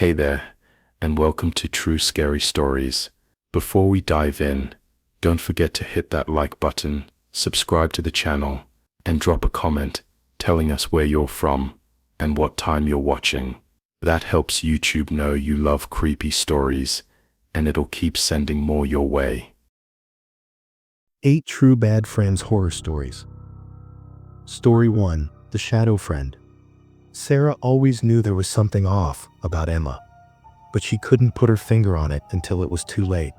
Hey there, and welcome to True Scary Stories. Before we dive in, don't forget to hit that like button, subscribe to the channel, and drop a comment telling us where you're from and what time you're watching. That helps YouTube know you love creepy stories, and it'll keep sending more your way. 8 True Bad Friends Horror Stories. Story 1. The Shadow Friend. Sarah always knew there was something off about Emma, but she couldn't put her finger on it until it was too late.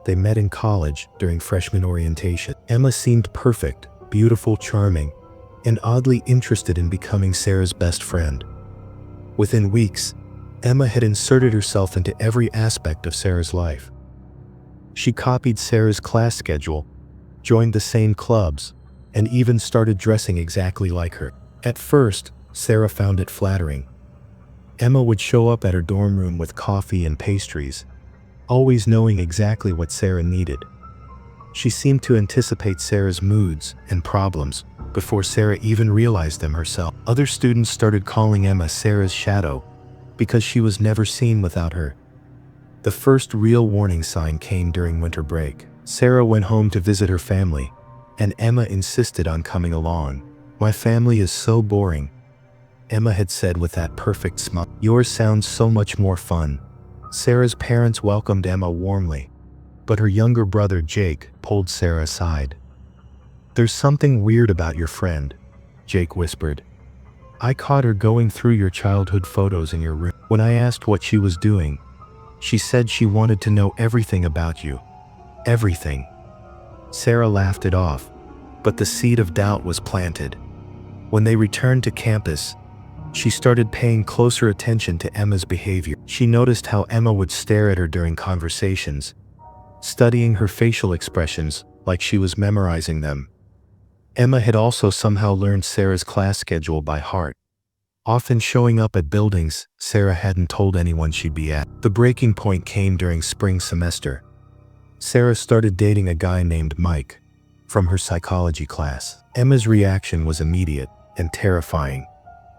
They met in college during freshman orientation. Emma seemed perfect, beautiful, charming, and oddly interested in becoming Sarah's best friend. Within weeks, Emma had inserted herself into every aspect of Sarah's life. She copied Sarah's class schedule, joined the same clubs, and even started dressing exactly like her. At first, Sarah found it flattering. Emma would show up at her dorm room with coffee and pastries, always knowing exactly what Sarah needed. She seemed to anticipate Sarah's moods and problems before Sarah even realized them herself. Other students started calling Emma Sarah's shadow because she was never seen without her. The first real warning sign came during winter break. Sarah went home to visit her family, and Emma insisted on coming along. "My family is so boring," Emma had said with that perfect smile. "Yours sounds so much more fun." Sarah's parents welcomed Emma warmly, but her younger brother Jake pulled Sarah aside. "There's something weird about your friend," Jake whispered. "I caught her going through your childhood photos in your room. When I asked what she was doing, she said she wanted to know everything about you. Everything." Sarah laughed it off, but the seed of doubt was planted. When they returned to campus, she started paying closer attention to Emma's behavior. She noticed how Emma would stare at her during conversations, studying her facial expressions like she was memorizing them. Emma had also somehow learned Sarah's class schedule by heart, often showing up at buildings Sarah hadn't told anyone she'd be at. The breaking point came during spring semester. Sarah started dating a guy named Mike from her psychology class. Emma's reaction was immediate and terrifying.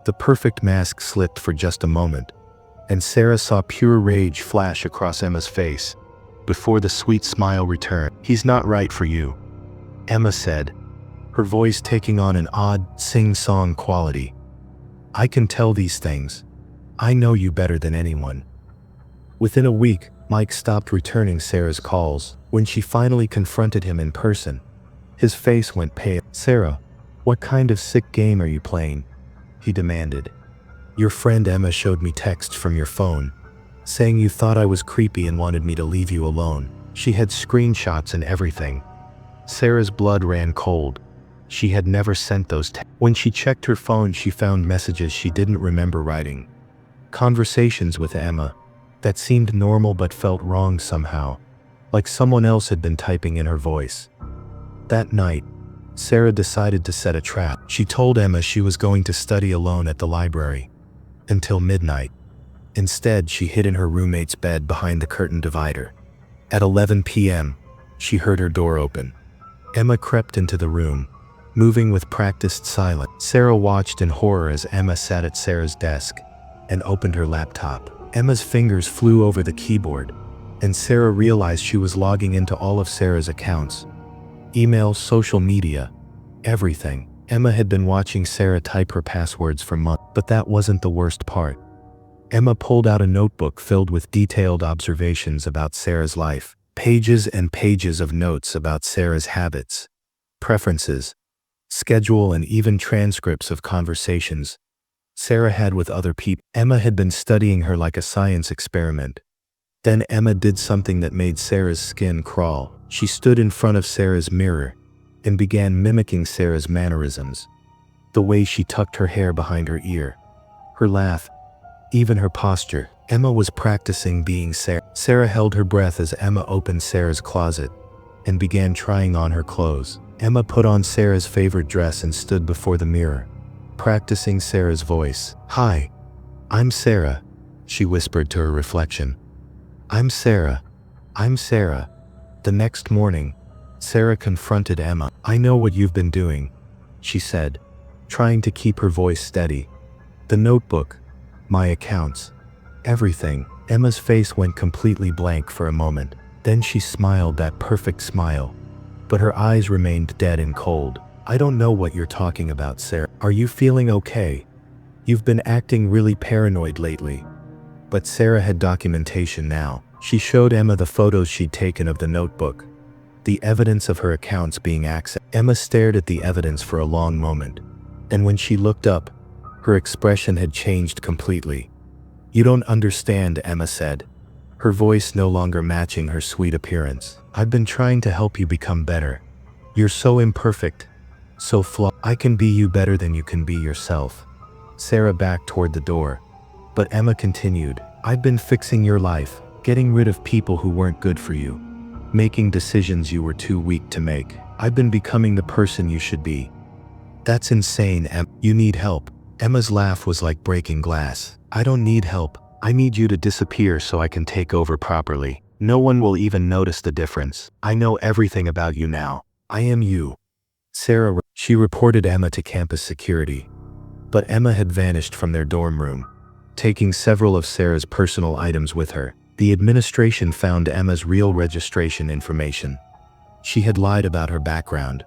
The perfect mask slipped for just a moment, and Sarah saw pure rage flash across Emma's face before the sweet smile returned. "He's not right for you," Emma said, her voice taking on an odd, sing-song quality. "I can tell these things. I know you better than anyone." Within a week, Mike stopped returning Sarah's calls. When she finally confronted him in person, his face went pale. "Sarah, what kind of sick game are you playing?" he demanded. "Your friend Emma showed me texts from your phone, saying you thought I was creepy and wanted me to leave you alone. She had screenshots and everything." Sarah's blood ran cold. She had never sent those texts. When she checked her phone, she found messages she didn't remember writing. Conversations with Emma that seemed normal but felt wrong somehow, like someone else had been typing in her voice. That night, Sarah decided to set a trap. She told Emma she was going to study alone at the library until midnight. Instead, she hid in her roommate's bed behind the curtain divider. At 11 p.m., she heard her door open. Emma crept into the room, moving with practiced silence. Sarah watched in horror as Emma sat at Sarah's desk and opened her laptop. Emma's fingers flew over the keyboard, and Sarah realized she was logging into all of Sarah's accounts. Emails, social media, everything. Emma had been watching Sarah type her passwords for months, but that wasn't the worst part. Emma pulled out a notebook filled with detailed observations about Sarah's life, pages and pages of notes about Sarah's habits, preferences, schedule, and even transcripts of conversations Sarah had with other people. Emma had been studying her like a science experiment. Then Emma did something that made Sarah's skin crawl. She stood in front of Sarah's mirror and began mimicking Sarah's mannerisms. The way she tucked her hair behind her ear, her laugh, even her posture. Emma was practicing being Sarah. Sarah held her breath as Emma opened Sarah's closet and began trying on her clothes. Emma put on Sarah's favorite dress and stood before the mirror, practicing Sarah's voice. "Hi, I'm Sarah," she whispered to her reflection. "I'm Sarah. I'm Sarah." The next morning, Sarah confronted Emma. "I know what you've been doing," she said, trying to keep her voice steady. "The notebook, my accounts, Everything. Emma's face went completely blank for a moment. Then she smiled that perfect smile. But her eyes remained dead and cold. I don't know what you're talking about, Sarah. Are you feeling okay? You've been acting really paranoid lately. But Sarah had documentation now. She showed Emma the photos she'd taken of the notebook. The evidence of her accounts being accessed. Emma stared at the evidence for a long moment. And when she looked up, her expression had changed completely. You don't understand, Emma said, her voice no longer matching her sweet appearance. I've been trying to help you become better. You're so imperfect, so flawed. I can be you better than you can be yourself. Sarah backed toward the door. But Emma continued, I've been fixing your life, getting rid of people who weren't good for you, making decisions you were too weak to make. I've been becoming the person you should be. That's insane, Emma. You need help. Emma's laugh was like breaking glass. I don't need help. I need you to disappear so I can take over properly. No one will even notice the difference. I know everything about you now. I am you. She reported Emma to campus security. But Emma had vanished from their dorm room, taking several of Sarah's personal items with her. The administration found Emma's real registration information. She had lied about her background,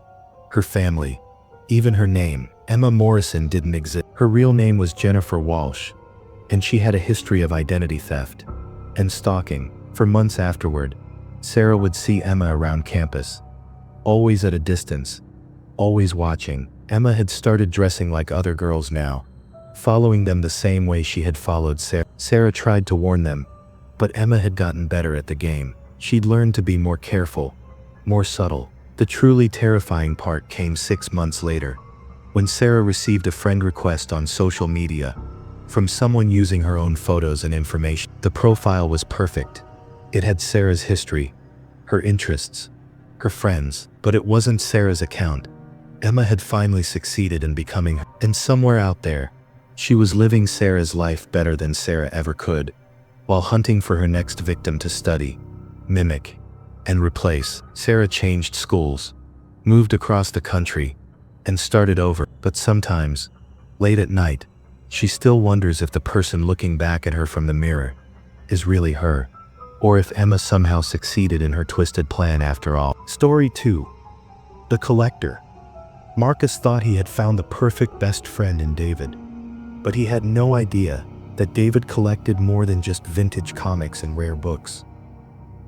her family, even her name. Emma Morrison didn't exist. Her real name was Jennifer Walsh, and she had a history of identity theft and stalking. For months afterward, Sarah would see Emma around campus, always at a distance, always watching. Emma had started dressing like other girls now, following them the same way she had followed Sarah. Sarah tried to warn them, but Emma had gotten better at the game. She'd learned to be more careful, more subtle. The truly terrifying part came 6 months later, when Sarah received a friend request on social media from someone using her own photos and information. The profile was perfect. It had Sarah's history, her interests, her friends, but it wasn't Sarah's account. Emma had finally succeeded in becoming her. And somewhere out there, she was living Sarah's life better than Sarah ever could, while hunting for her next victim to study, mimic, and replace. Sarah changed schools, moved across the country, and started over. But sometimes, late at night, she still wonders if the person looking back at her from the mirror is really her, or if Emma somehow succeeded in her twisted plan after all. Story 2. The Collector. Marcus thought he had found the perfect best friend in David, but he had no idea that David collected more than just vintage comics and rare books.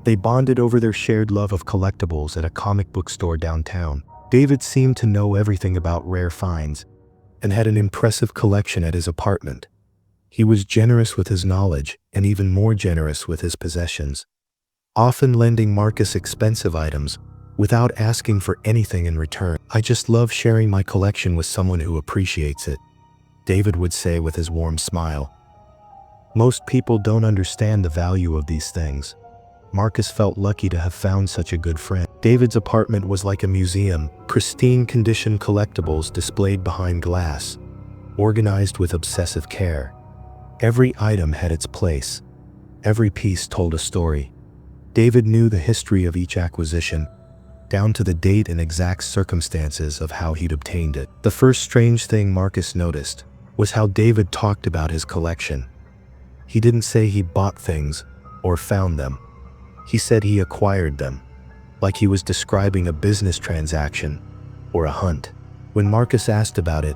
They bonded over their shared love of collectibles at a comic book store downtown. David seemed to know everything about rare finds and had an impressive collection at his apartment. He was generous with his knowledge and even more generous with his possessions, often lending Marcus expensive items without asking for anything in return. I just love sharing my collection with someone who appreciates it, David would say with his warm smile. Most people don't understand the value of these things. Marcus felt lucky to have found such a good friend. David's apartment was like a museum, pristine condition collectibles displayed behind glass, organized with obsessive care. Every item had its place. Every piece told a story. David knew the history of each acquisition, down to the date and exact circumstances of how he'd obtained it. The first strange thing Marcus noticed was how David talked about his collection. He didn't say he bought things or found them. He said he acquired them, like he was describing a business transaction or a hunt. When Marcus asked about it,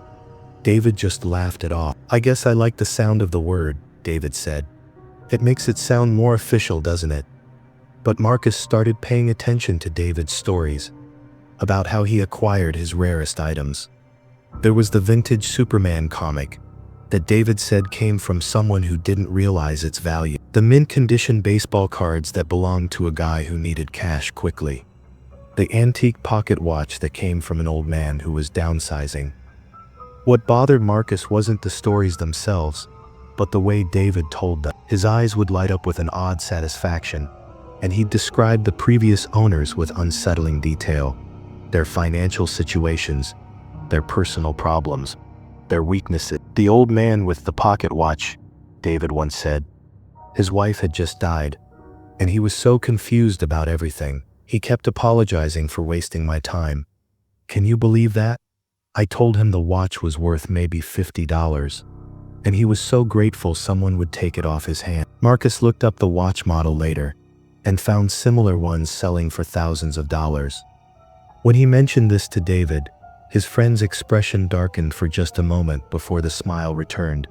David just laughed it off. I guess I like the sound of the word, David said. It makes it sound more official, doesn't it? But Marcus started paying attention to David's stories about how he acquired his rarest items. There was the vintage Superman comic that David said came from someone who didn't realize its value. The mint-condition baseball cards that belonged to a guy who needed cash quickly. The antique pocket watch that came from an old man who was downsizing. What bothered Marcus wasn't the stories themselves, but the way David told them. His eyes would light up with an odd satisfaction, and he'd describe the previous owners with unsettling detail. Their financial situations, their personal problems, their weaknesses. The old man with the pocket watch, David once said. His wife had just died, and he was so confused about everything. He kept apologizing for wasting my time. Can you believe that? I told him the watch was worth maybe $50, and he was so grateful someone would take it off his hand. Marcus looked up the watch model later and found similar ones selling for thousands of dollars. When he mentioned this to David, his friend's expression darkened for just a moment before the smile returned.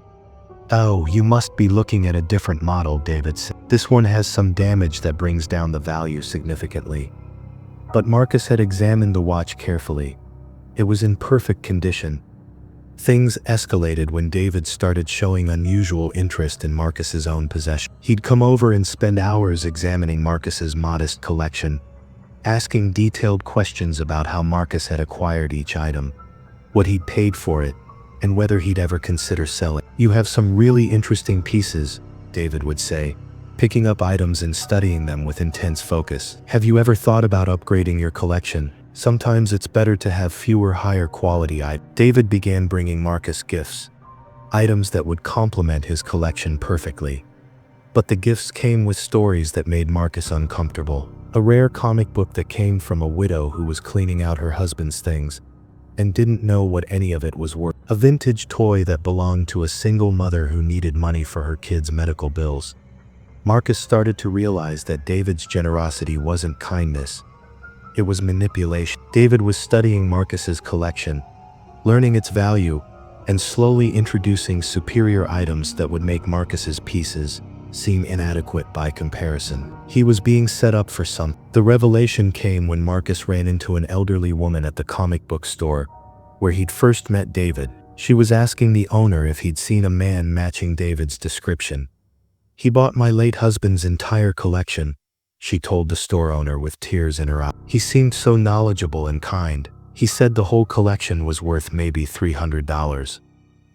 "Oh, you must be looking at a different model," David said. "This one has some damage that brings down the value significantly." But Marcus had examined the watch carefully. It was in perfect condition. Things escalated when David started showing unusual interest in Marcus's own possession. He'd come over and spend hours examining Marcus's modest collection, asking detailed questions about how Marcus had acquired each item, what he'd paid for it, and whether he'd ever consider selling. "You have some really interesting pieces," David would say, picking up items and studying them with intense focus. "Have you ever thought about upgrading your collection? Sometimes it's better to have fewer higher quality items." David began bringing Marcus gifts, items that would complement his collection perfectly. But the gifts came with stories that made Marcus uncomfortable. A rare comic book that came from a widow who was cleaning out her husband's things and didn't know what any of it was worth. A vintage toy that belonged to a single mother who needed money for her kids' medical bills. Marcus started to realize that David's generosity wasn't kindness. It was manipulation. David was studying Marcus's collection, learning its value, and slowly introducing superior items that would make Marcus's pieces seem inadequate by comparison. He was being set up for something. The revelation came when Marcus ran into an elderly woman at the comic book store where he'd first met David. She was asking the owner if he'd seen a man matching David's description. "He bought my late husband's entire collection," she told the store owner with tears in her eyes. "He seemed so knowledgeable and kind. He said the whole collection was worth maybe $300,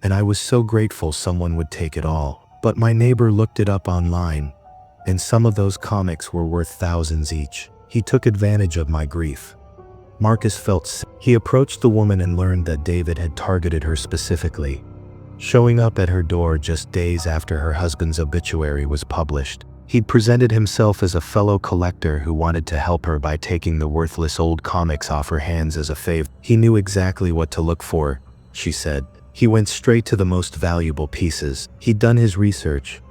and I was so grateful someone would take it all. But my neighbor looked it up online, and some of those comics were worth thousands each. He took advantage of my grief." Marcus felt sick. He approached the woman and learned that David had targeted her specifically, showing up at her door just days after her husband's obituary was published. He'd presented himself as a fellow collector who wanted to help her by taking the worthless old comics off her hands as a favor. "He knew exactly what to look for," she said. "He went straight to the most valuable pieces. He'd done his research."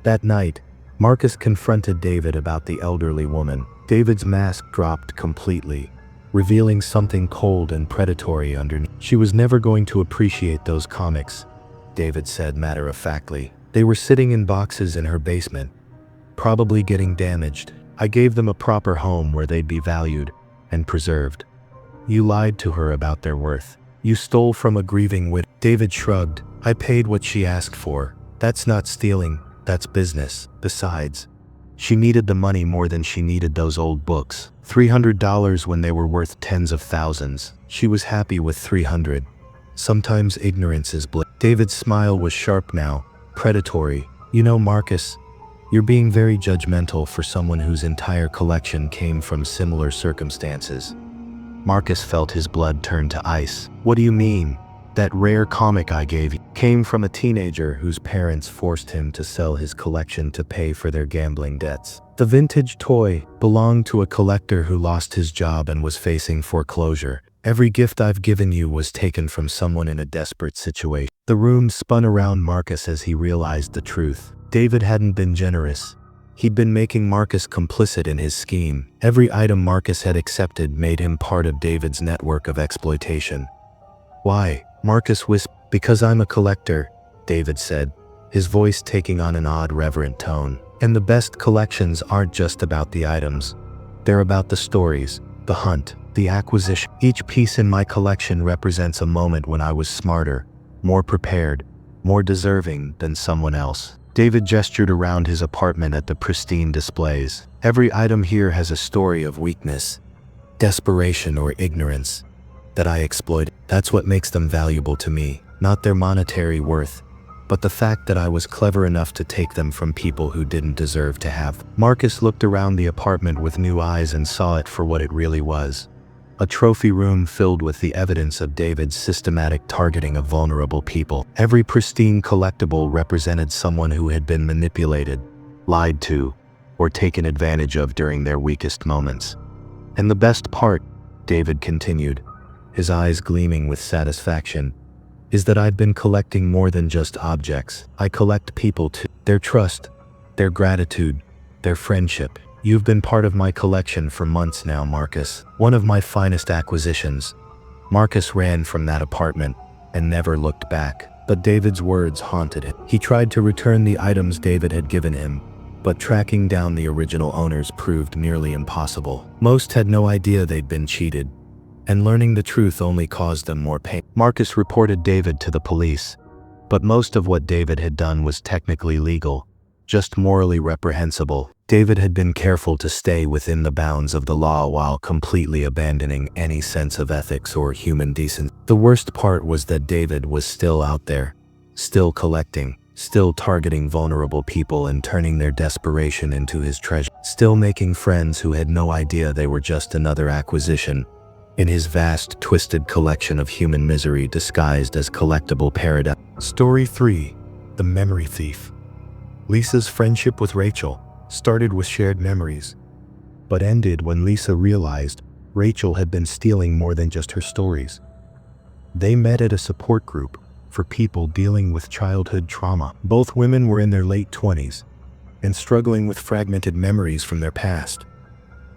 That night, Marcus confronted David about the elderly woman. David's mask dropped completely, revealing something cold and predatory underneath. "She was never going to appreciate those comics," David said matter-of-factly. "They were sitting in boxes in her basement, probably getting damaged. I gave them a proper home where they'd be valued and preserved. You lied to her about their worth. You stole from a grieving widow." David shrugged. "I paid what she asked for. That's not stealing, that's business. Besides, she needed the money more than she needed those old books. $300 when they were worth tens of thousands. She was happy with 300. Sometimes ignorance is bliss." David's smile was sharp now, predatory. "You know, Marcus, you're being very judgmental for someone whose entire collection came from similar circumstances." Marcus felt his blood turn to ice. "What do you mean? That rare comic I gave you came from a teenager whose parents forced him to sell his collection to pay for their gambling debts. The vintage toy belonged to a collector who lost his job and was facing foreclosure. Every gift I've given you was taken from someone in a desperate situation." The room spun around Marcus as he realized the truth. David hadn't been generous. He'd been making Marcus complicit in his scheme. Every item Marcus had accepted made him part of David's network of exploitation. "Why?" Marcus whispered. "Because I'm a collector," David said, his voice taking on an odd reverent tone. "And the best collections aren't just about the items. They're about the stories, the hunt, the acquisition. Each piece in my collection represents a moment when I was smarter, more prepared, more deserving than someone else." David gestured around his apartment at the pristine displays. "Every item here has a story of weakness, desperation, or ignorance that I exploited. That's what makes them valuable to me, not their monetary worth, but the fact that I was clever enough to take them from people who didn't deserve to have them." Marcus looked around the apartment with new eyes and saw it for what it really was. A trophy room filled with the evidence of David's systematic targeting of vulnerable people. Every pristine collectible represented someone who had been manipulated, lied to, or taken advantage of during their weakest moments. "And the best part," David continued, his eyes gleaming with satisfaction, is that I've been collecting more than just objects. I collect people too. Their trust, their gratitude, their friendship. You've been part of my collection for months now, Marcus. One of my finest acquisitions. Marcus ran from that apartment and never looked back. But David's words haunted him. He tried to return the items David had given him, but tracking down the original owners proved nearly impossible. Most had no idea they'd been cheated, and learning the truth only caused them more pain. Marcus reported David to the police, but most of what David had done was technically legal, just morally reprehensible. David had been careful to stay within the bounds of the law while completely abandoning any sense of ethics or human decency. The worst part was that David was still out there, still collecting, still targeting vulnerable people and turning their desperation into his treasure, still making friends who had no idea they were just another acquisition in his vast, twisted collection of human misery disguised as collectible paradise. Story 3: The Memory Thief. Lisa's friendship with Rachel started with shared memories, but ended when Lisa realized Rachel had been stealing more than just her stories. They met at a support group for people dealing with childhood trauma. Both women were in their late 20s and struggling with fragmented memories from their past.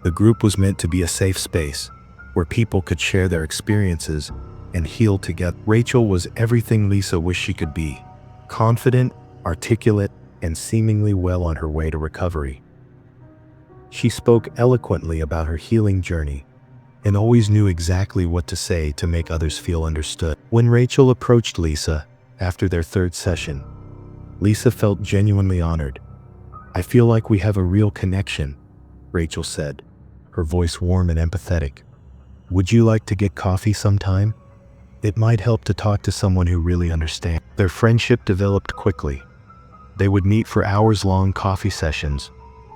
The group was meant to be a safe space where people could share their experiences and heal together. Rachel was everything Lisa wished she could be: confident, articulate, and seemingly well on her way to recovery. She spoke eloquently about her healing journey and always knew exactly what to say to make others feel understood. When Rachel approached Lisa after their third session, Lisa felt genuinely honored. "I feel like we have a real connection," Rachel said, her voice warm and empathetic. "Would you like to get coffee sometime? It might help to talk to someone who really understands." Their friendship developed quickly. They would meet for hours-long coffee sessions,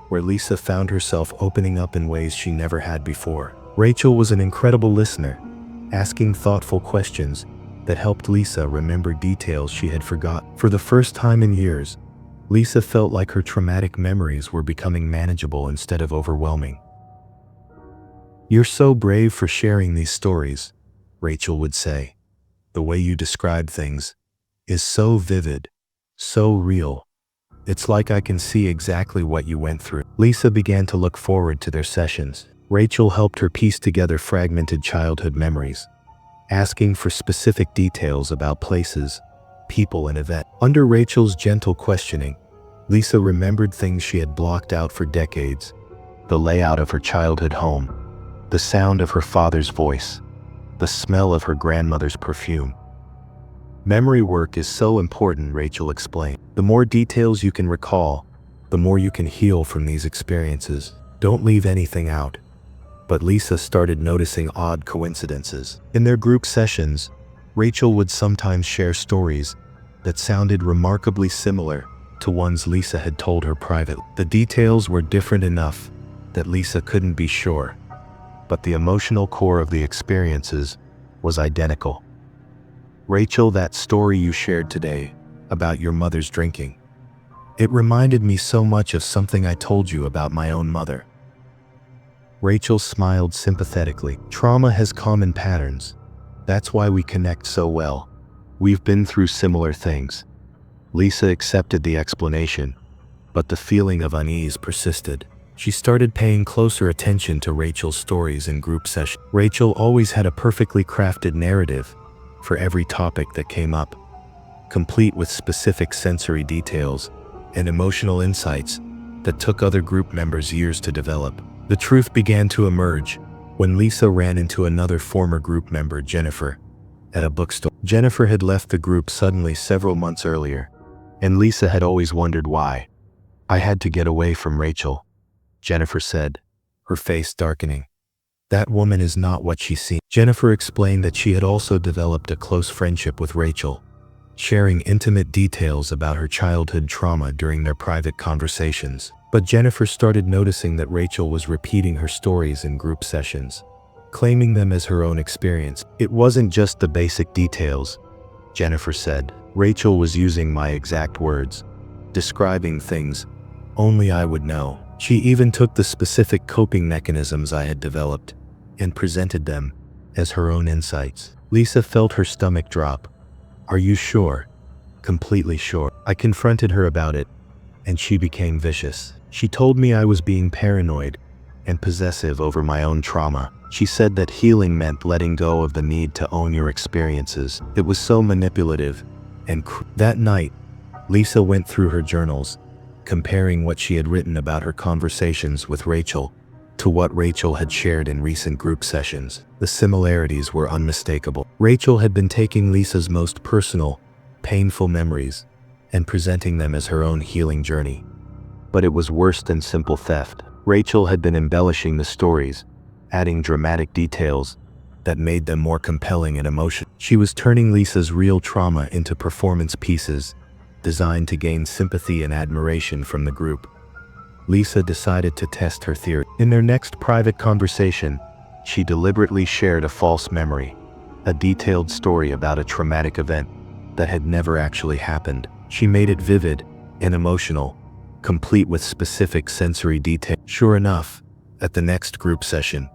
where Lisa found herself opening up in ways she never had before. Rachel was an incredible listener, asking thoughtful questions that helped Lisa remember details she had forgotten. For the first time in years, Lisa felt like her traumatic memories were becoming manageable instead of overwhelming. "You're so brave for sharing these stories," Rachel would say. "The way you describe things is so vivid, so real. It's like I can see exactly what you went through." Lisa began to look forward to their sessions. Rachel helped her piece together fragmented childhood memories, asking for specific details about places, people, and events. Under Rachel's gentle questioning, Lisa remembered things she had blocked out for decades: the layout of her childhood home, the sound of her father's voice, the smell of her grandmother's perfume. "Memory work is so important," Rachel explained. "The more details you can recall, the more you can heal from these experiences. Don't leave anything out." But Lisa started noticing odd coincidences. In their group sessions, Rachel would sometimes share stories that sounded remarkably similar to ones Lisa had told her privately. The details were different enough that Lisa couldn't be sure, but the emotional core of the experiences was identical. "Rachel, that story you shared today about your mother's drinking, it reminded me so much of something I told you about my own mother." Rachel smiled sympathetically. "Trauma has common patterns. That's why we connect so well. We've been through similar things." Lisa accepted the explanation, but the feeling of unease persisted. She started paying closer attention to Rachel's stories in group sessions. Rachel always had a perfectly crafted narrative for every topic that came up, complete with specific sensory details and emotional insights that took other group members years to develop. The truth began to emerge when Lisa ran into another former group member, Jennifer, at a bookstore. Jennifer had left the group suddenly several months earlier, and Lisa had always wondered why. "I had to get away from Rachel," Jennifer said, her face darkening. "That woman is not what she seemed." Jennifer explained that she had also developed a close friendship with Rachel, sharing intimate details about her childhood trauma during their private conversations. But Jennifer started noticing that Rachel was repeating her stories in group sessions, claiming them as her own experience. "It wasn't just the basic details," Jennifer said. "Rachel was using my exact words, describing things only I would know. She even took the specific coping mechanisms I had developed and presented them as her own insights." Lisa felt her stomach drop. Are you sure? Completely sure. I confronted her about it, and she became vicious. She told me I was being paranoid and possessive over my own trauma. She said that healing meant letting go of the need to own your experiences. It was so manipulative and that night, Lisa went through her journals, comparing what she had written about her conversations with Rachel to what Rachel had shared in recent group sessions. The similarities were unmistakable. Rachel had been taking Lisa's most personal, painful memories and presenting them as her own healing journey. But it was worse than simple theft. Rachel had been embellishing the stories, adding dramatic details that made them more compelling and emotional. She was turning Lisa's real trauma into performance pieces designed to gain sympathy and admiration from the group. Lisa decided to test her theory. In their next private conversation, she deliberately shared a false memory, a detailed story about a traumatic event that had never actually happened. She made it vivid and emotional, complete with specific sensory detail. Sure enough, at the next group session,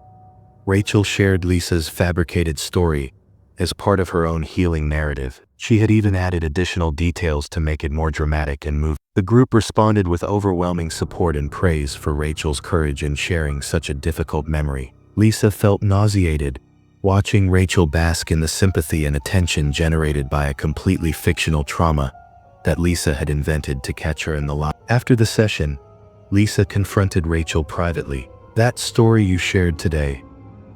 Rachel shared Lisa's fabricated story as part of her own healing narrative. She had even added additional details to make it more dramatic and moving. The group responded with overwhelming support and praise for Rachel's courage in sharing such a difficult memory. Lisa felt nauseated, watching Rachel bask in the sympathy and attention generated by a completely fictional trauma that Lisa had invented to catch her in the lie. After the session, Lisa confronted Rachel privately. That story you shared today,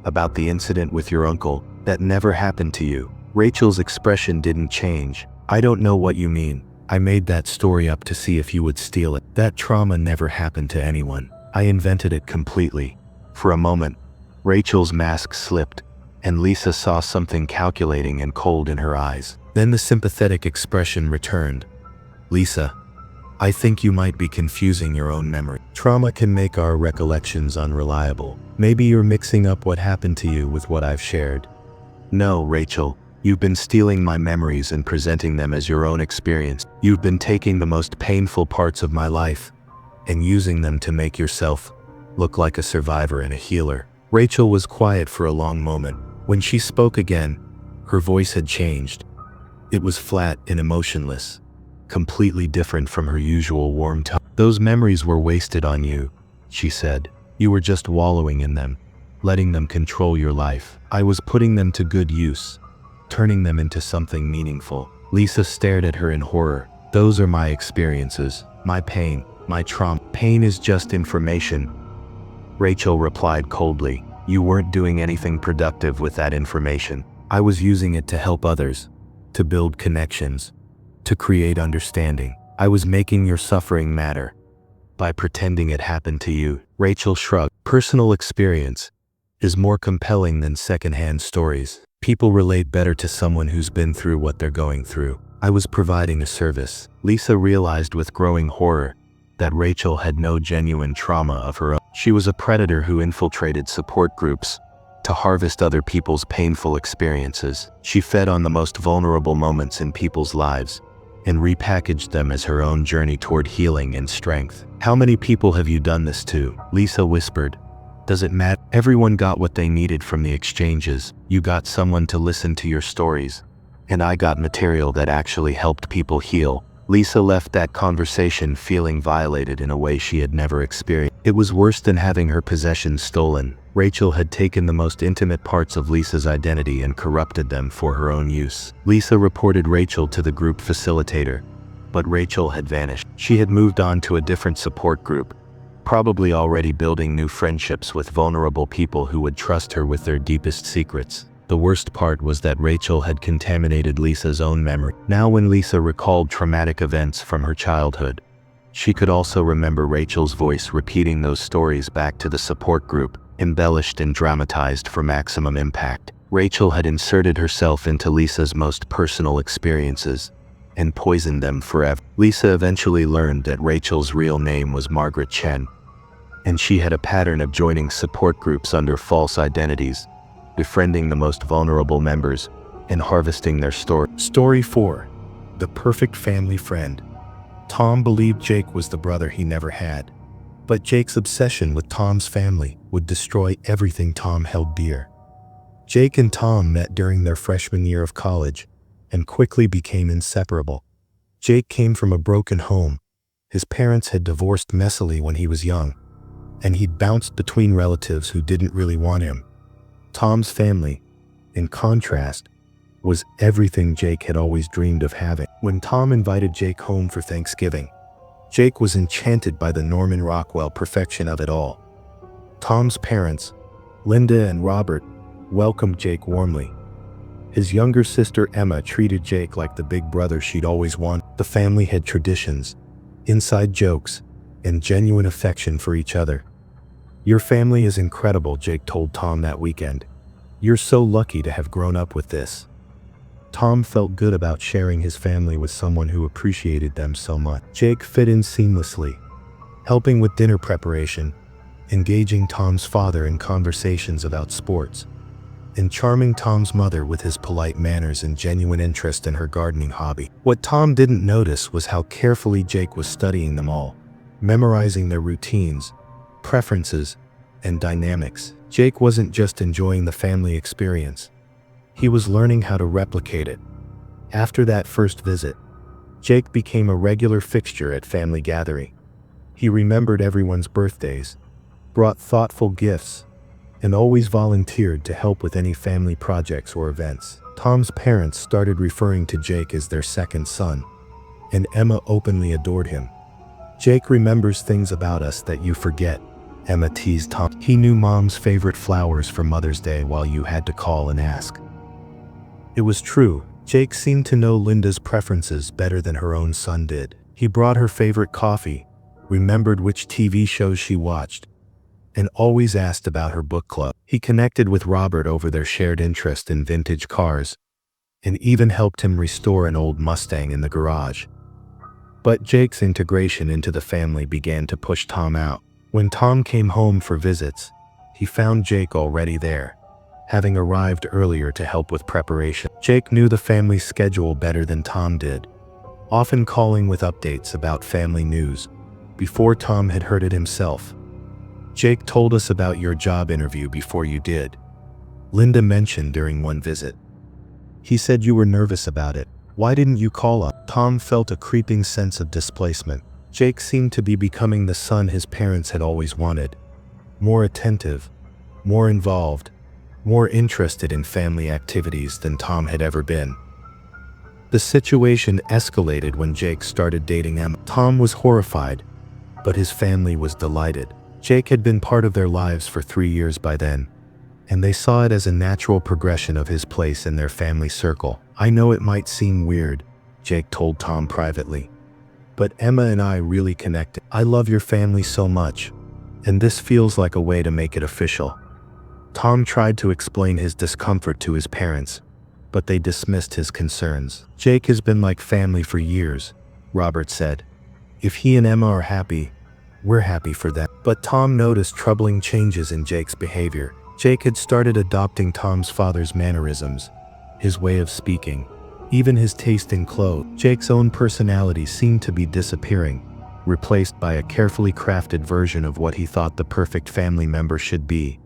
about the incident with your uncle, that never happened to you. Rachel's expression didn't change. I don't know what you mean. I made that story up to see if you would steal it. That trauma never happened to anyone. I invented it completely. For a moment, Rachel's mask slipped, and Lisa saw something calculating and cold in her eyes. Then the sympathetic expression returned. Lisa, I think you might be confusing your own memory. Trauma can make our recollections unreliable. Maybe you're mixing up what happened to you with what I've shared. No, Rachel, you've been stealing my memories and presenting them as your own experience. You've been taking the most painful parts of my life and using them to make yourself look like a survivor and a healer. Rachel was quiet for a long moment. When she spoke again, her voice had changed. It was flat and emotionless, completely different from her usual warm tone. Those memories were wasted on you, she said. You were just wallowing in them, letting them control your life. I was putting them to good use, turning them into something meaningful. Lisa stared at her in horror. Those are my experiences, my pain, my trauma. Pain is just information. Rachel replied coldly. You weren't doing anything productive with that information. I was using it to help others, to build connections, to create understanding. I was making your suffering matter by pretending it happened to you. Rachel shrugged. Personal experience is more compelling than secondhand stories. People relate better to someone who's been through what they're going through. I was providing a service. Lisa realized with growing horror that Rachel had no genuine trauma of her own. She was a predator who infiltrated support groups to harvest other people's painful experiences. She fed on the most vulnerable moments in people's lives and repackaged them as her own journey toward healing and strength. How many people have you done this to? Lisa whispered. Does it matter? Everyone got what they needed from the exchanges. You got someone to listen to your stories, and I got material that actually helped people heal. Lisa left that conversation feeling violated in a way she had never experienced. It was worse than having her possessions stolen. Rachel had taken the most intimate parts of Lisa's identity and corrupted them for her own use. Lisa reported Rachel to the group facilitator, but Rachel had vanished. She had moved on to a different support group, probably already building new friendships with vulnerable people who would trust her with their deepest secrets. The worst part was that Rachel had contaminated Lisa's own memory. Now when Lisa recalled traumatic events from her childhood, she could also remember Rachel's voice repeating those stories back to the support group, embellished and dramatized for maximum impact. Rachel had inserted herself into Lisa's most personal experiences and poisoned them forever. Lisa eventually learned that Rachel's real name was Margaret Chen, and she had a pattern of joining support groups under false identities, befriending the most vulnerable members, and harvesting their story. Story 4. The Perfect Family Friend. Tom believed Jake was the brother he never had, but Jake's obsession with Tom's family would destroy everything Tom held dear. Jake and Tom met during their freshman year of college, and quickly became inseparable. Jake came from a broken home. His parents had divorced messily when he was young, and he'd bounced between relatives who didn't really want him. Tom's family, in contrast, was everything Jake had always dreamed of having. When Tom invited Jake home for Thanksgiving, Jake was enchanted by the Norman Rockwell perfection of it all. Tom's parents, Linda and Robert, welcomed Jake warmly. His younger sister Emma treated Jake like the big brother she'd always wanted. The family had traditions, inside jokes, and genuine affection for each other. "Your family is incredible," Jake told Tom that weekend. "You're so lucky to have grown up with this." Tom felt good about sharing his family with someone who appreciated them so much. Jake fit in seamlessly, helping with dinner preparation, engaging Tom's father in conversations about sports, and charming Tom's mother with his polite manners and genuine interest in her gardening hobby. What Tom didn't notice was how carefully Jake was studying them all, memorizing their routines, preferences, and dynamics. Jake wasn't just enjoying the family experience. He was learning how to replicate it. After that first visit, Jake became a regular fixture at family gathering. He remembered everyone's birthdays, brought thoughtful gifts, and always volunteered to help with any family projects or events. Tom's parents started referring to Jake as their second son, and Emma openly adored him. "Jake remembers things about us that you forget," Emma teased Tom. "He knew Mom's favorite flowers for Mother's Day while you had to call and ask." It was true. Jake seemed to know Linda's preferences better than her own son did. He brought her favorite coffee, remembered which TV shows she watched, and always asked about her book club. He connected with Robert over their shared interest in vintage cars, and even helped him restore an old Mustang in the garage. But Jake's integration into the family began to push Tom out. When Tom came home for visits, he found Jake already there, having arrived earlier to help with preparation. Jake knew the family's schedule better than Tom did, often calling with updates about family news, before Tom had heard it himself. "Jake told us about your job interview before you did," Linda mentioned during one visit. "He said you were nervous about it. Why didn't you call up?" Tom felt a creeping sense of displacement. Jake seemed to be becoming the son his parents had always wanted. More attentive, more involved, more interested in family activities than Tom had ever been. The situation escalated when Jake started dating Emma. Tom was horrified, but his family was delighted. Jake had been part of their lives for 3 years by then, and they saw it as a natural progression of his place in their family circle. "I know it might seem weird," Jake told Tom privately, "but Emma and I really connected. I love your family so much, and this feels like a way to make it official." Tom tried to explain his discomfort to his parents, but they dismissed his concerns. "Jake has been like family for years," Robert said. "If he and Emma are happy, we're happy for them." But Tom noticed troubling changes in Jake's behavior. Jake had started adopting Tom's father's mannerisms, his way of speaking, even his taste in clothes. Jake's own personality seemed to be disappearing, replaced by a carefully crafted version of what he thought the perfect family member should be.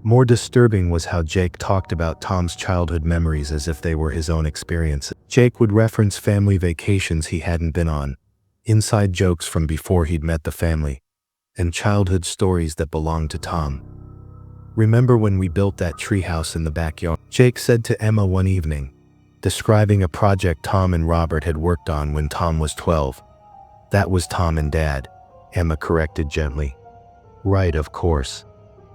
More disturbing was how Jake talked about Tom's childhood memories as if they were his own experiences. Jake would reference family vacations he hadn't been on, inside jokes from before he'd met the family, and childhood stories that belonged to Tom. "Remember when we built that treehouse in the backyard?" Jake said to Emma one evening, describing a project Tom and Robert had worked on when Tom was 12. "That was Tom and Dad," Emma corrected gently. "Right, of course,"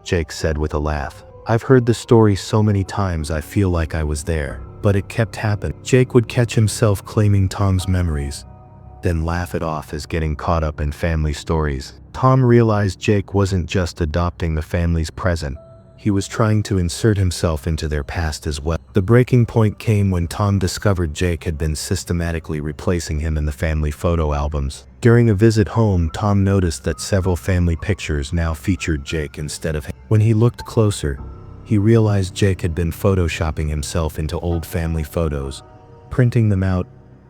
Jake said with a laugh. "I've heard the story so many times I feel like I was there, but it kept happening." Jake would catch himself claiming Tom's memories, then laugh it off as getting caught up in family stories. Tom realized Jake wasn't just adopting the family's present, he was trying to insert himself into their past as well. The breaking point came when Tom discovered Jake had been systematically replacing him in the family photo albums. During a visit home, Tom noticed that several family pictures now featured Jake instead of him. When he looked closer, he realized Jake had been photoshopping himself into old family photos, printing them out,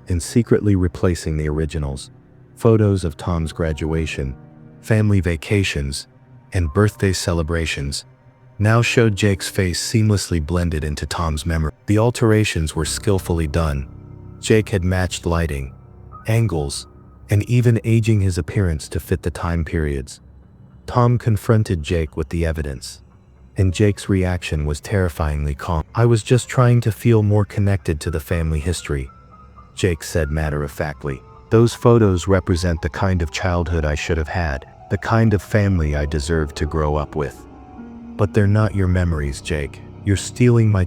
and secretly replacing the originals. Photos of Tom's graduation, family vacations, and birthday celebrations now showed Jake's face seamlessly blended into Tom's memory. The alterations were skillfully done. Jake had matched lighting, angles, and even aging his appearance to fit the time periods. Tom confronted Jake with the evidence, and Jake's reaction was terrifyingly calm. "I was just trying to feel more connected to the family history," Jake said matter-of-factly. "Those photos represent the kind of childhood I should have had, the kind of family I deserved to grow up with." "But they're not your memories, Jake. You're stealing my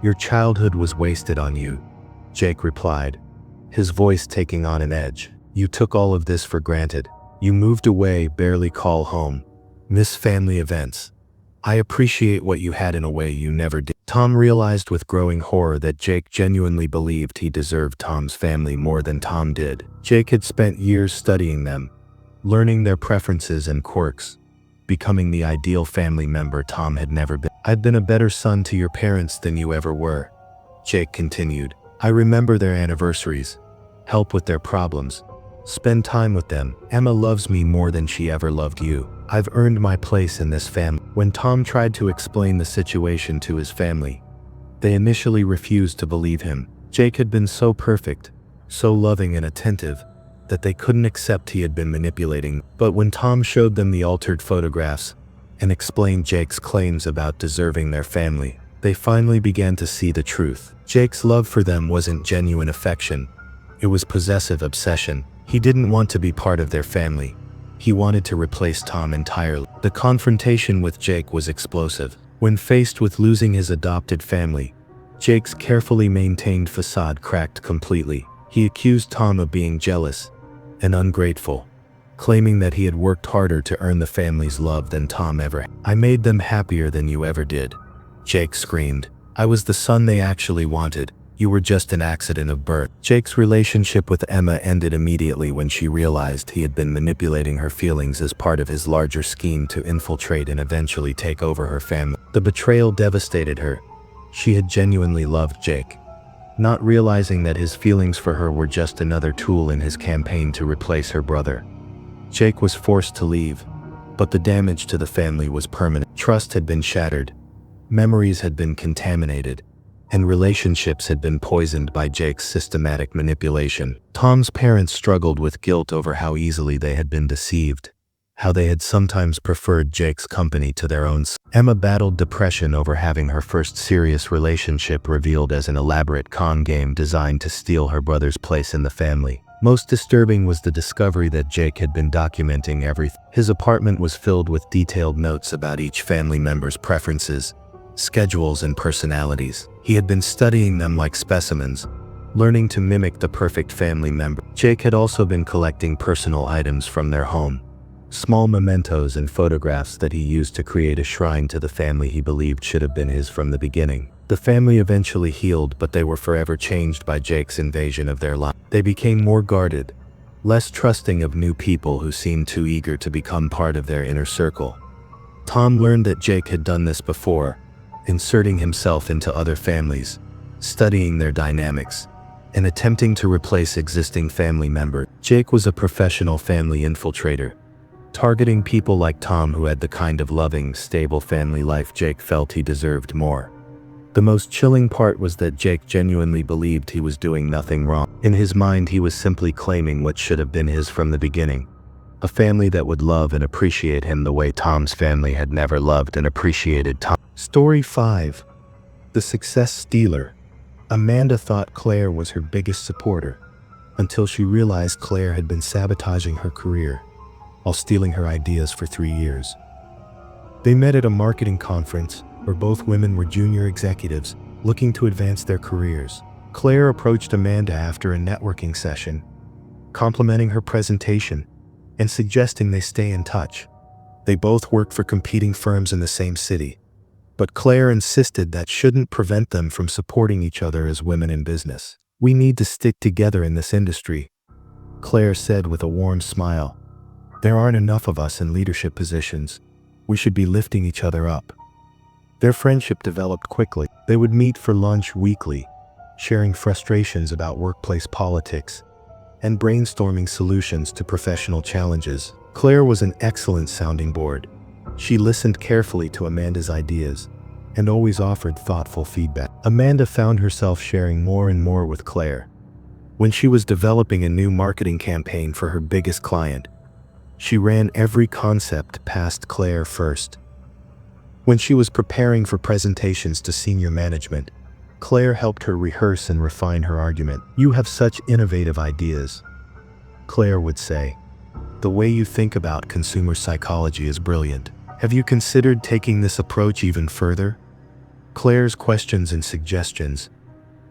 Your childhood was wasted on you," Jake replied, his voice taking on an edge. "You took all of this for granted. You moved away, barely call home, miss family events. I appreciate what you had in a way you never did." Tom realized with growing horror that Jake genuinely believed he deserved Tom's family more than Tom did. Jake had spent years studying them, learning their preferences and quirks, becoming the ideal family member Tom had never been. "I've been a better son to your parents than you ever were," Jake continued. "I remember their anniversaries, help with their problems, spend time with them. Emma loves me more than she ever loved you. I've earned my place in this family." When Tom tried to explain the situation to his family, they initially refused to believe him. Jake had been so perfect, so loving and attentive, that they couldn't accept he had been manipulating. But when Tom showed them the altered photographs and explained Jake's claims about deserving their family, they finally began to see the truth. Jake's love for them wasn't genuine affection. It was possessive obsession. He didn't want to be part of their family. He wanted to replace Tom entirely. The confrontation with Jake was explosive. When faced with losing his adopted family, Jake's carefully maintained facade cracked completely. He accused Tom of being jealous and ungrateful, claiming that he had worked harder to earn the family's love than Tom ever had. "I made them happier than you ever did," Jake screamed. "I was the son they actually wanted. You were just an accident of birth." Jake's relationship with Emma ended immediately when she realized he had been manipulating her feelings as part of his larger scheme to infiltrate and eventually take over her family. The betrayal devastated her. She had genuinely loved Jake, not realizing that his feelings for her were just another tool in his campaign to replace her brother. Jake was forced to leave, but the damage to the family was permanent. Trust had been shattered, memories had been contaminated, and relationships had been poisoned by Jake's systematic manipulation. Tom's parents struggled with guilt over how easily they had been deceived, how they had sometimes preferred Jake's company to their own. Emma battled depression over having her first serious relationship revealed as an elaborate con game designed to steal her brother's place in the family. Most disturbing was the discovery that Jake had been documenting everything. His apartment was filled with detailed notes about each family member's preferences, schedules, and personalities. He had been studying them like specimens, learning to mimic the perfect family member. Jake had also been collecting personal items from their home, small mementos and photographs that he used to create a shrine to the family he believed should have been his from the beginning. The family eventually healed, but they were forever changed by Jake's invasion of their life. They became more guarded, less trusting of new people who seemed too eager to become part of their inner circle. Tom learned that Jake had done this before, inserting himself into other families, studying their dynamics, and attempting to replace existing family members. Jake was a professional family infiltrator, targeting people like Tom who had the kind of loving, stable family life Jake felt he deserved more. The most chilling part was that Jake genuinely believed he was doing nothing wrong. In his mind, he was simply claiming what should have been his from the beginning. A family that would love and appreciate him the way Tom's family had never loved and appreciated Tom. Story 5. The Success Stealer. Amanda thought Claire was her biggest supporter, until she realized Claire had been sabotaging her career while stealing her ideas for 3 years. They met at a marketing conference where both women were junior executives looking to advance their careers. Claire approached Amanda after a networking session, complimenting her presentation and suggesting they stay in touch. They both worked for competing firms in the same city, but Claire insisted that shouldn't prevent them from supporting each other as women in business. "We need to stick together in this industry," Claire said with a warm smile. "There aren't enough of us in leadership positions. We should be lifting each other up." Their friendship developed quickly. They would meet for lunch weekly, sharing frustrations about workplace politics and brainstorming solutions to professional challenges. Claire was an excellent sounding board. She listened carefully to Amanda's ideas and always offered thoughtful feedback. Amanda found herself sharing more and more with Claire. When she was developing a new marketing campaign for her biggest client, she ran every concept past Claire first. When she was preparing for presentations to senior management, Claire helped her rehearse and refine her argument. "You have such innovative ideas," Claire would say. "The way you think about consumer psychology is brilliant. Have you considered taking this approach even further?" Claire's questions and suggestions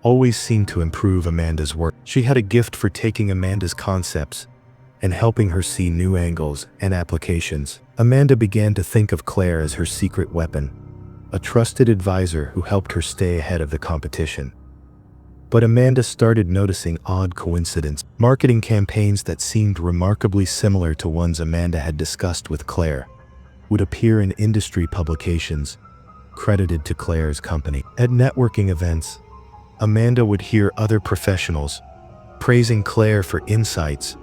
always seemed to improve Amanda's work. She had a gift for taking Amanda's concepts and helping her see new angles and applications. Amanda began to think of Claire as her secret weapon, a trusted advisor who helped her stay ahead of the competition. But Amanda started noticing odd coincidences. Marketing campaigns that seemed remarkably similar to ones Amanda had discussed with Claire would appear in industry publications credited to Claire's company. At networking events, Amanda would hear other professionals praising Claire for insights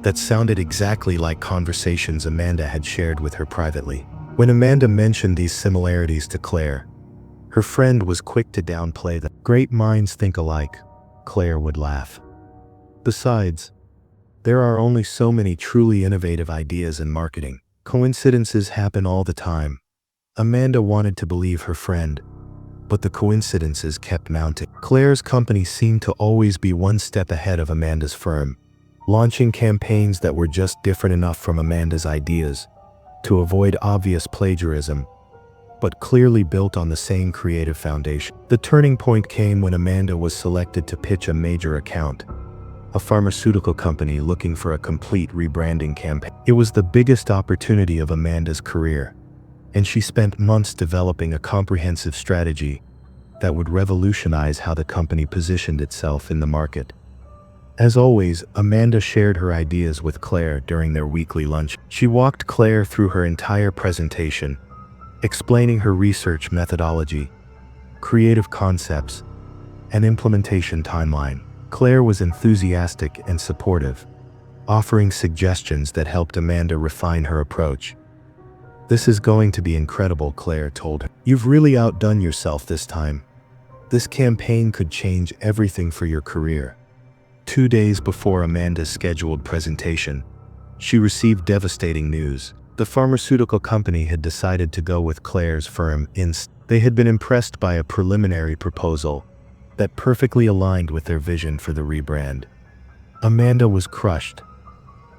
that sounded exactly like conversations Amanda had shared with her privately. When Amanda mentioned these similarities to Claire, her friend was quick to downplay them. "Great minds think alike," Claire would laugh. "Besides, there are only so many truly innovative ideas in marketing. Coincidences happen all the time." Amanda wanted to believe her friend, but the coincidences kept mounting. Claire's company seemed to always be one step ahead of Amanda's firm, launching campaigns that were just different enough from Amanda's ideas to avoid obvious plagiarism, but clearly built on the same creative foundation. The turning point came when Amanda was selected to pitch a major account, a pharmaceutical company looking for a complete rebranding campaign. It was the biggest opportunity of Amanda's career, and she spent months developing a comprehensive strategy that would revolutionize how the company positioned itself in the market. As always, Amanda shared her ideas with Claire during their weekly lunch. She walked Claire through her entire presentation, explaining her research methodology, creative concepts, and implementation timeline. Claire was enthusiastic and supportive, offering suggestions that helped Amanda refine her approach. "This is going to be incredible," Claire told her. "You've really outdone yourself this time. This campaign could change everything for your career." 2 days before Amanda's scheduled presentation, she received devastating news. The pharmaceutical company had decided to go with Claire's firm instead. They had been impressed by a preliminary proposal that perfectly aligned with their vision for the rebrand. Amanda was crushed,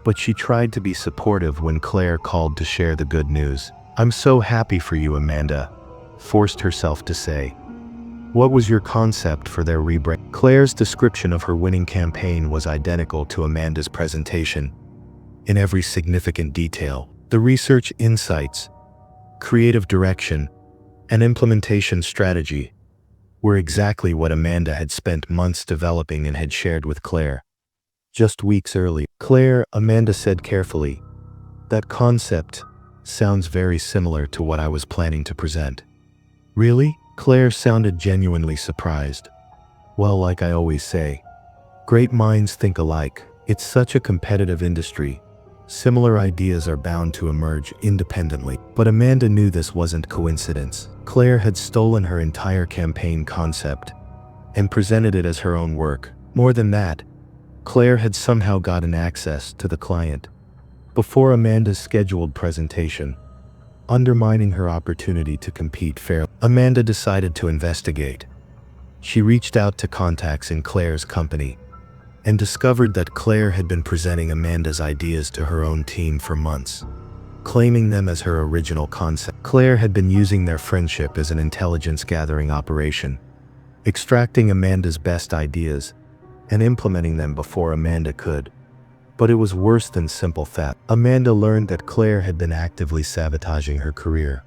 but she tried to be supportive when Claire called to share the good news. "I'm so happy for you," Amanda forced herself to say. "What was your concept for their rebrand?" Claire's description of her winning campaign was identical to Amanda's presentation in every significant detail. The research insights, creative direction, and implementation strategy were exactly what Amanda had spent months developing and had shared with Claire just weeks earlier. "Claire," Amanda said carefully, "that concept sounds very similar to what I was planning to present." "Really?" Claire sounded genuinely surprised. "Well, like I always say, great minds think alike. It's such a competitive industry. Similar ideas are bound to emerge independently." But Amanda knew this wasn't coincidence. Claire had stolen her entire campaign concept and presented it as her own work. More than that, Claire had somehow gotten access to the client before Amanda's scheduled presentation, undermining her opportunity to compete fairly. Amanda decided to investigate. She reached out to contacts in Claire's company and discovered that Claire had been presenting Amanda's ideas to her own team for months, claiming them as her original concept. Claire had been using their friendship as an intelligence-gathering operation, extracting Amanda's best ideas and implementing them before Amanda could. But it was worse than simple theft. Amanda learned that Claire had been actively sabotaging her career.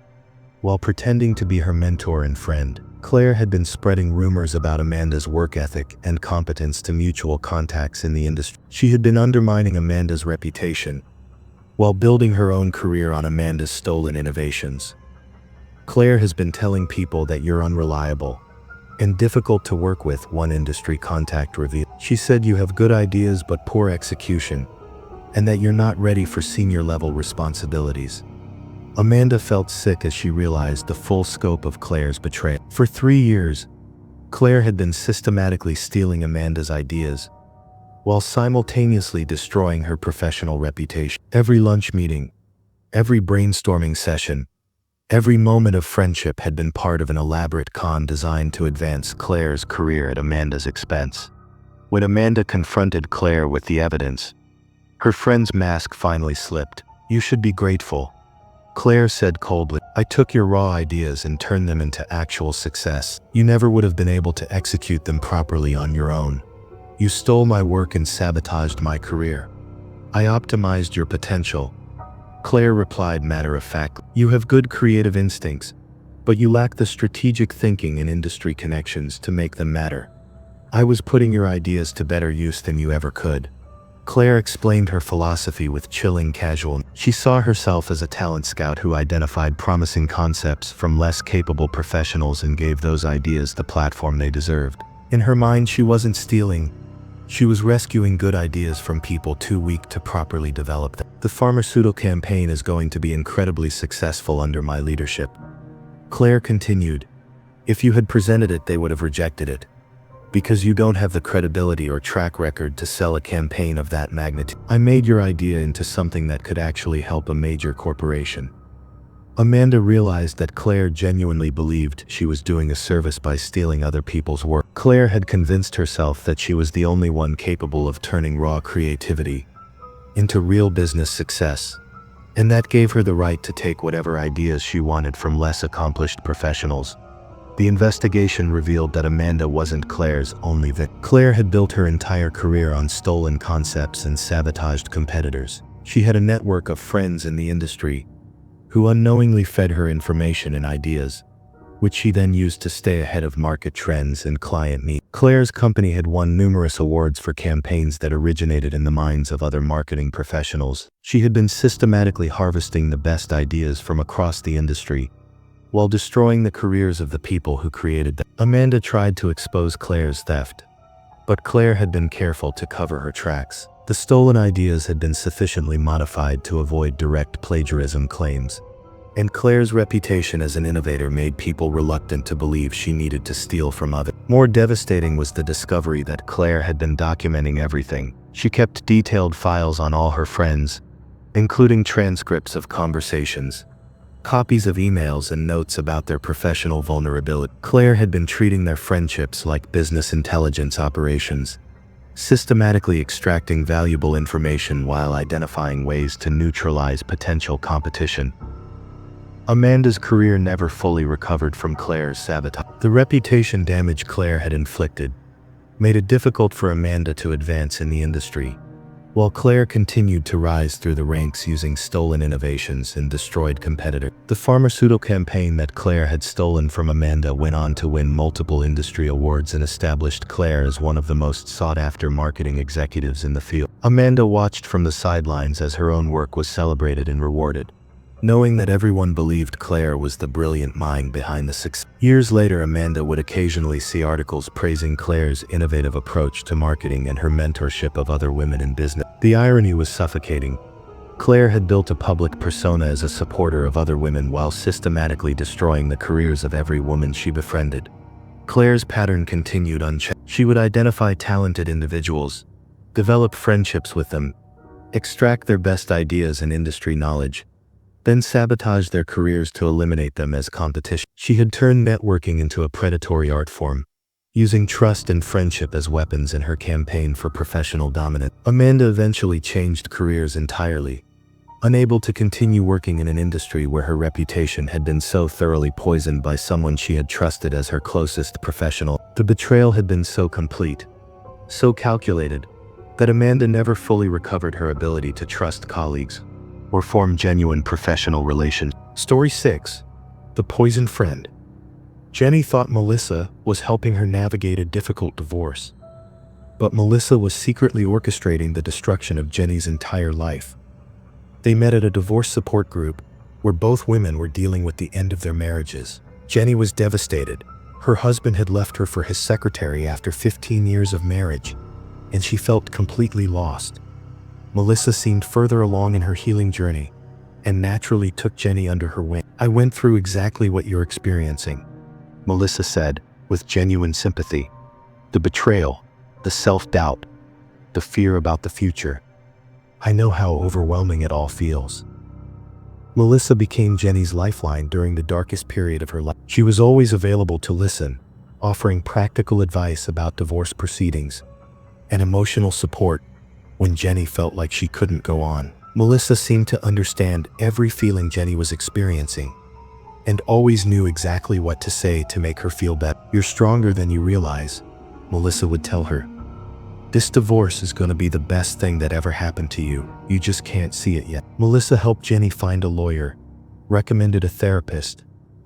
While pretending to be her mentor and friend, Claire had been spreading rumors about Amanda's work ethic and competence to mutual contacts in the industry. She had been undermining Amanda's reputation while building her own career on Amanda's stolen innovations. "Claire has been telling people that you're unreliable and difficult to work with," one industry contact revealed. "She said you have good ideas but poor execution, and that you're not ready for senior level responsibilities." Amanda felt sick as she realized the full scope of Claire's betrayal. For 3 years, Claire had been systematically stealing Amanda's ideas, while simultaneously destroying her professional reputation. Every lunch meeting, every brainstorming session, every moment of friendship had been part of an elaborate con designed to advance Claire's career at Amanda's expense. When Amanda confronted Claire with the evidence, her friend's mask finally slipped. "You should be grateful," Claire said coldly. "I took your raw ideas and turned them into actual success. You never would have been able to execute them properly on your own. You stole my work and sabotaged my career. I optimized your potential." Claire replied matter-of-factly, "You have good creative instincts, but you lack the strategic thinking and industry connections to make them matter. I was putting your ideas to better use than you ever could." Claire explained her philosophy with chilling casualness. She saw herself as a talent scout who identified promising concepts from less capable professionals and gave those ideas the platform they deserved. In her mind, she wasn't stealing. She was rescuing good ideas from people too weak to properly develop them. "The pharmaceutical campaign is going to be incredibly successful under my leadership," Claire continued. "If you had presented it, they would have rejected it, because you don't have the credibility or track record to sell a campaign of that magnitude. I made your idea into something that could actually help a major corporation." Amanda realized that Claire genuinely believed she was doing a service by stealing other people's work. Claire had convinced herself that she was the only one capable of turning raw creativity into real business success, and that gave her the right to take whatever ideas she wanted from less accomplished professionals. The investigation revealed that Amanda wasn't Claire's only victim. Claire had built her entire career on stolen concepts and sabotaged competitors. She had a network of friends in the industry who unknowingly fed her information and ideas, which she then used to stay ahead of market trends and client needs. Claire's company had won numerous awards for campaigns that originated in the minds of other marketing professionals. She had been systematically harvesting the best ideas from across the industry, while destroying the careers of the people who created them. Amanda tried to expose Claire's theft, but Claire had been careful to cover her tracks. The stolen ideas had been sufficiently modified to avoid direct plagiarism claims, and Claire's reputation as an innovator made people reluctant to believe she needed to steal from others. More devastating was the discovery that Claire had been documenting everything. She kept detailed files on all her friends, including transcripts of conversations, copies of emails, and notes about their professional vulnerability. Claire had been treating their friendships like business intelligence operations, systematically extracting valuable information while identifying ways to neutralize potential competition. Amanda's career never fully recovered from Claire's sabotage. The reputation damage Claire had inflicted made it difficult for Amanda to advance in the industry, while Claire continued to rise through the ranks using stolen innovations and destroyed competitors. The pharmaceutical campaign that Claire had stolen from Amanda went on to win multiple industry awards and established Claire as one of the most sought-after marketing executives in the field. Amanda watched from the sidelines as her own work was celebrated and rewarded, knowing that everyone believed Claire was the brilliant mind behind the success. Years later, Amanda would occasionally see articles praising Claire's innovative approach to marketing and her mentorship of other women in business. The irony was suffocating. Claire had built a public persona as a supporter of other women while systematically destroying the careers of every woman she befriended. Claire's pattern continued unchecked. She would identify talented individuals, develop friendships with them, extract their best ideas and industry knowledge, then sabotage their careers to eliminate them as competition. She had turned networking into a predatory art form, using trust and friendship as weapons in her campaign for professional dominance. Amanda eventually changed careers entirely, unable to continue working in an industry where her reputation had been so thoroughly poisoned by someone she had trusted as her closest professional. The betrayal had been so complete, so calculated, that Amanda never fully recovered her ability to trust colleagues or form genuine professional relations. Story 6. The Poisoned Friend. Jenny thought Melissa was helping her navigate a difficult divorce, but Melissa was secretly orchestrating the destruction of Jenny's entire life. They met at a divorce support group where both women were dealing with the end of their marriages. Jenny was devastated. Her husband had left her for his secretary after 15 years of marriage, and she felt completely lost. Melissa seemed further along in her healing journey, and naturally took Jenny under her wing. "I went through exactly what you're experiencing," Melissa said, with genuine sympathy. "The betrayal, the self-doubt, the fear about the future. I know how overwhelming it all feels." Melissa became Jenny's lifeline during the darkest period of her life. She was always available to listen, offering practical advice about divorce proceedings and emotional support when Jenny felt like she couldn't go on. Melissa seemed to understand every feeling Jenny was experiencing and always knew exactly what to say to make her feel better. "You're stronger than you realize," Melissa would tell her. "This divorce is going to be the best thing that ever happened to you. You just can't see it yet." Melissa helped Jenny find a lawyer, recommended a therapist,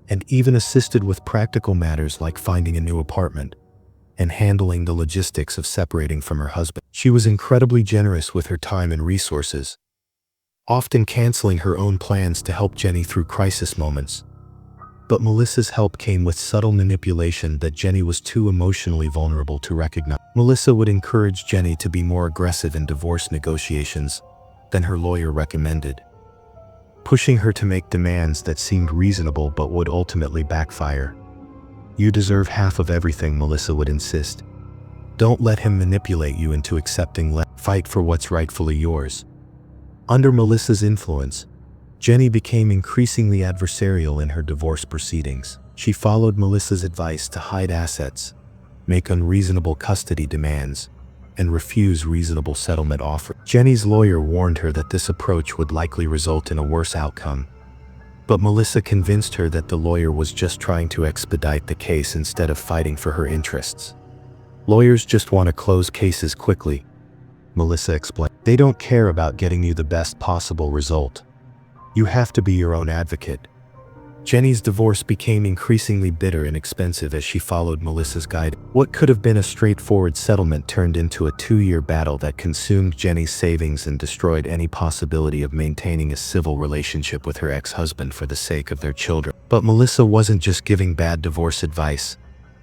and even assisted with practical matters like finding a new apartment and handling the logistics of separating from her husband. She was incredibly generous with her time and resources, often canceling her own plans to help Jenny through crisis moments. But Melissa's help came with subtle manipulation that Jenny was too emotionally vulnerable to recognize. Melissa would encourage Jenny to be more aggressive in divorce negotiations than her lawyer recommended, pushing her to make demands that seemed reasonable but would ultimately backfire. "You deserve half of everything," Melissa would insist. "Don't let him manipulate you into accepting less. Fight for what's rightfully yours." Under Melissa's influence, Jenny became increasingly adversarial in her divorce proceedings. She followed Melissa's advice to hide assets, make unreasonable custody demands, and refuse reasonable settlement offers. Jenny's lawyer warned her that this approach would likely result in a worse outcome, but Melissa convinced her that the lawyer was just trying to expedite the case instead of fighting for her interests. "Lawyers just want to close cases quickly," Melissa explained. "They don't care about getting you the best possible result. You have to be your own advocate." Jenny's divorce became increasingly bitter and expensive as she followed Melissa's guidance. What could have been a straightforward settlement turned into a 2-year battle that consumed Jenny's savings and destroyed any possibility of maintaining a civil relationship with her ex-husband for the sake of their children. But Melissa wasn't just giving bad divorce advice.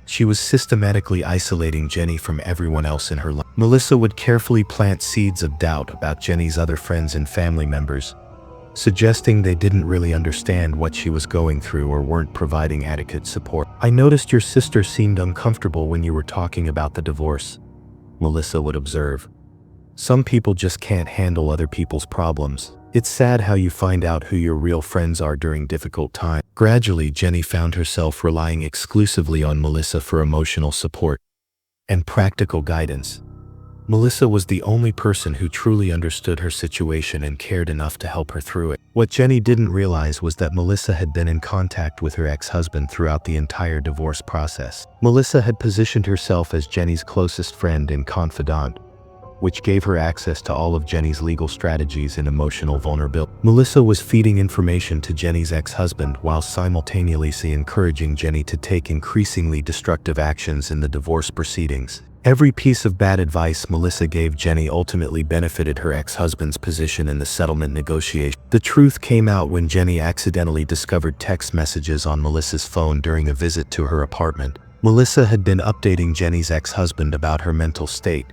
She was systematically isolating Jenny from everyone else in her life. Melissa would carefully plant seeds of doubt about Jenny's other friends and family members, suggesting they didn't really understand what she was going through or weren't providing adequate support. "I noticed your sister seemed uncomfortable when you were talking about the divorce," Melissa would observe. "Some people just can't handle other people's problems. It's sad how you find out who your real friends are during difficult times." Gradually, Jenny found herself relying exclusively on Melissa for emotional support and practical guidance. Melissa was the only person who truly understood her situation and cared enough to help her through it. What Jenny didn't realize was that Melissa had been in contact with her ex-husband throughout the entire divorce process. Melissa had positioned herself as Jenny's closest friend and confidant, which gave her access to all of Jenny's legal strategies and emotional vulnerability. Melissa was feeding information to Jenny's ex-husband while simultaneously encouraging Jenny to take increasingly destructive actions in the divorce proceedings. Every piece of bad advice Melissa gave Jenny ultimately benefited her ex-husband's position in the settlement negotiation. The truth came out when Jenny accidentally discovered text messages on Melissa's phone during a visit to her apartment. Melissa had been updating Jenny's ex-husband about her mental state,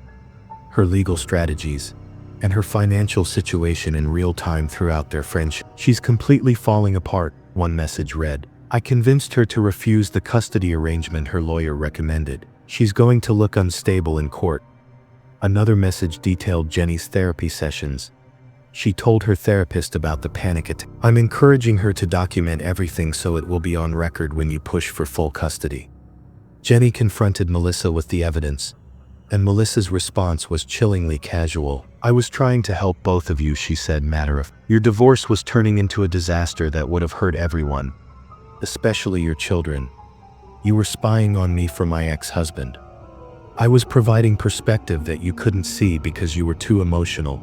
her legal strategies, and her financial situation in real time throughout their friendship. "She's completely falling apart," one message read. "I convinced her to refuse the custody arrangement her lawyer recommended. She's going to look unstable in court." Another message detailed Jenny's therapy sessions. She told her therapist about the panic attack. "I'm encouraging her to document everything so it will be on record when you push for full custody." Jenny confronted Melissa with the evidence, and Melissa's response was chillingly casual. "I was trying to help both of you," she said matter-of-factly. "Your divorce was turning into a disaster that would have hurt everyone, especially your children. You were spying on me for my ex-husband. I was providing perspective that you couldn't see because you were too emotional,"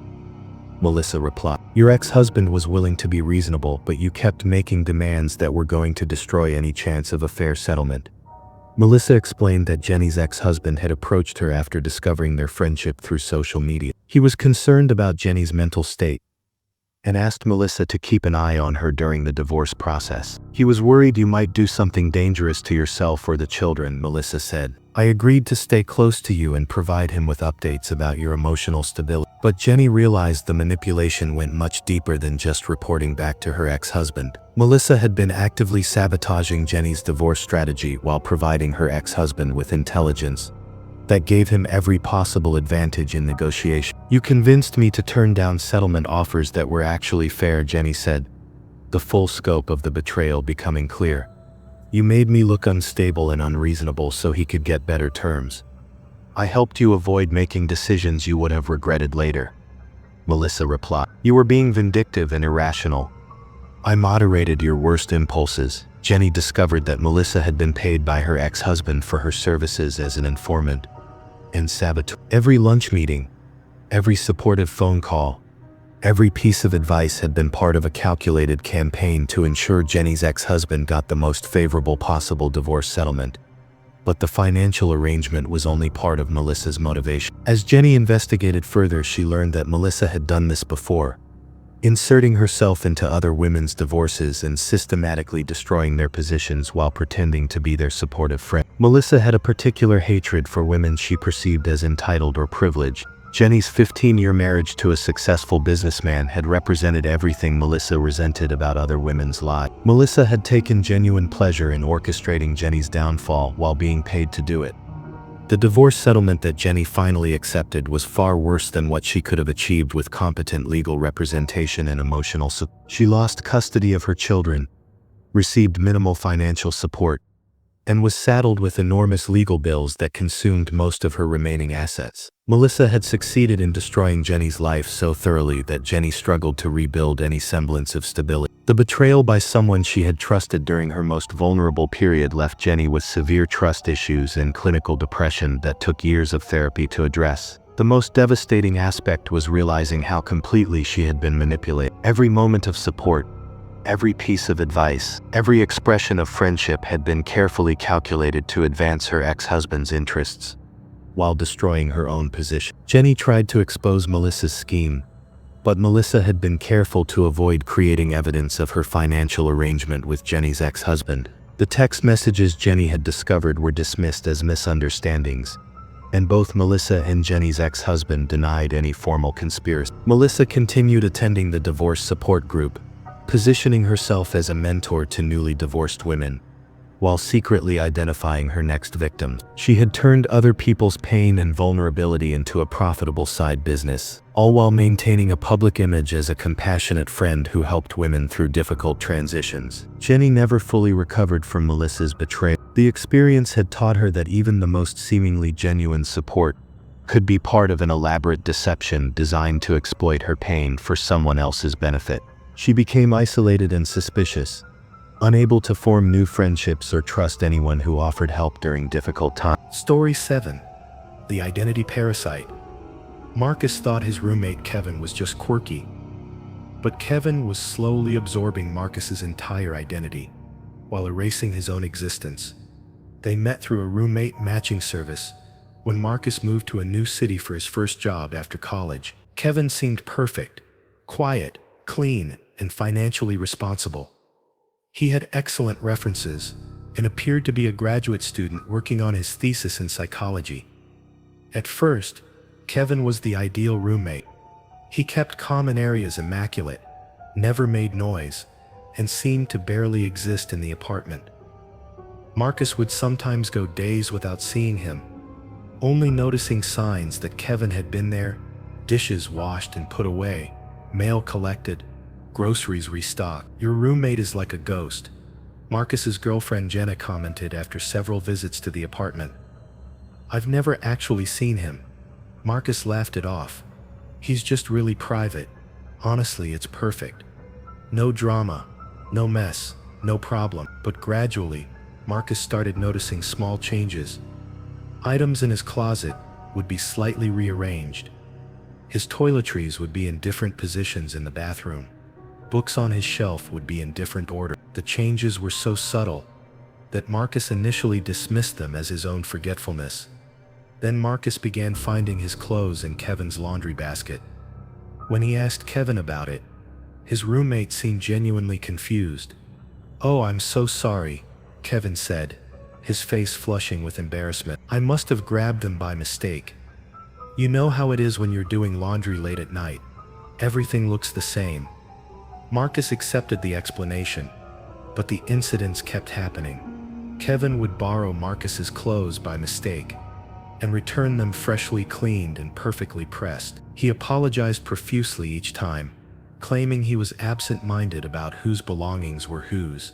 Melissa replied. "Your ex-husband was willing to be reasonable, but you kept making demands that were going to destroy any chance of a fair settlement." Melissa explained that Jenny's ex-husband had approached her after discovering their friendship through social media. He was concerned about Jenny's mental state and asked Melissa to keep an eye on her during the divorce process. He was worried you might do something dangerous to yourself or the children, Melissa said. I agreed to stay close to you and provide him with updates about your emotional stability. But Jenny realized the manipulation went much deeper than just reporting back to her ex-husband. Melissa had been actively sabotaging Jenny's divorce strategy while providing her ex-husband with intelligence that gave him every possible advantage in negotiation. You convinced me to turn down settlement offers that were actually fair, Jenny said, the full scope of the betrayal becoming clear. You made me look unstable and unreasonable so he could get better terms. I helped you avoid making decisions you would have regretted later. Melissa replied. You were being vindictive and irrational. I moderated your worst impulses. Jenny discovered that Melissa had been paid by her ex-husband for her services as an informant and saboteur. Every lunch meeting, every supportive phone call, every piece of advice had been part of a calculated campaign to ensure Jenny's ex-husband got the most favorable possible divorce settlement. But the financial arrangement was only part of Melissa's motivation. As Jenny investigated further, she learned that Melissa had done this before, inserting herself into other women's divorces and systematically destroying their positions while pretending to be their supportive friend. Melissa had a particular hatred for women she perceived as entitled or privileged. Jenny's 15-year marriage to a successful businessman had represented everything Melissa resented about other women's lives. Melissa had taken genuine pleasure in orchestrating Jenny's downfall while being paid to do it. The divorce settlement that Jenny finally accepted was far worse than what she could have achieved with competent legal representation and emotional support. She lost custody of her children, received minimal financial support, and was saddled with enormous legal bills that consumed most of her remaining assets. Melissa had succeeded in destroying Jenny's life so thoroughly that Jenny struggled to rebuild any semblance of stability. The betrayal by someone she had trusted during her most vulnerable period left Jenny with severe trust issues and clinical depression that took years of therapy to address. The most devastating aspect was realizing how completely she had been manipulated. Every moment of support, every piece of advice, every expression of friendship had been carefully calculated to advance her ex-husband's interests, while destroying her own position. Jenny tried to expose Melissa's scheme, but Melissa had been careful to avoid creating evidence of her financial arrangement with Jenny's ex-husband. The text messages Jenny had discovered were dismissed as misunderstandings, and both Melissa and Jenny's ex-husband denied any formal conspiracy. Melissa continued attending the divorce support group, positioning herself as a mentor to newly divorced women, while secretly identifying her next victims. She had turned other people's pain and vulnerability into a profitable side business, all while maintaining a public image as a compassionate friend who helped women through difficult transitions. Jenny never fully recovered from Melissa's betrayal. The experience had taught her that even the most seemingly genuine support could be part of an elaborate deception designed to exploit her pain for someone else's benefit. She became isolated and suspicious, unable to form new friendships or trust anyone who offered help during difficult times. Story 7. The Identity Parasite. Marcus thought his roommate Kevin was just quirky, but Kevin was slowly absorbing Marcus's entire identity, while erasing his own existence. They met through a roommate matching service when Marcus moved to a new city for his first job after college. Kevin seemed perfect, quiet, clean, and financially responsible. He had excellent references and appeared to be a graduate student working on his thesis in psychology. At first, Kevin was the ideal roommate. He kept common areas immaculate, never made noise, and seemed to barely exist in the apartment. Marcus would sometimes go days without seeing him, only noticing signs that Kevin had been there, dishes washed and put away, mail collected, groceries restocked. Your roommate is like a ghost, Marcus's girlfriend Jenna commented after several visits to the apartment. I've never actually seen him. Marcus laughed it off. He's just really private. Honestly, it's perfect. No drama, no mess, no problem. But gradually, Marcus started noticing small changes. Items in his closet would be slightly rearranged. His toiletries would be in different positions in the bathroom. Books on his shelf would be in different order. The changes were so subtle that Marcus initially dismissed them as his own forgetfulness. Then Marcus began finding his clothes in Kevin's laundry basket. When he asked Kevin about it, His roommate seemed genuinely confused. "Oh, I'm so sorry," Kevin said, his face flushing with embarrassment. "I must have grabbed them by mistake. You know how it is when you're doing laundry late at night. Everything looks the same." Marcus accepted the explanation, but the incidents kept happening. Kevin would borrow Marcus's clothes by mistake and return them freshly cleaned and perfectly pressed. He apologized profusely each time, claiming he was absent-minded about whose belongings were whose.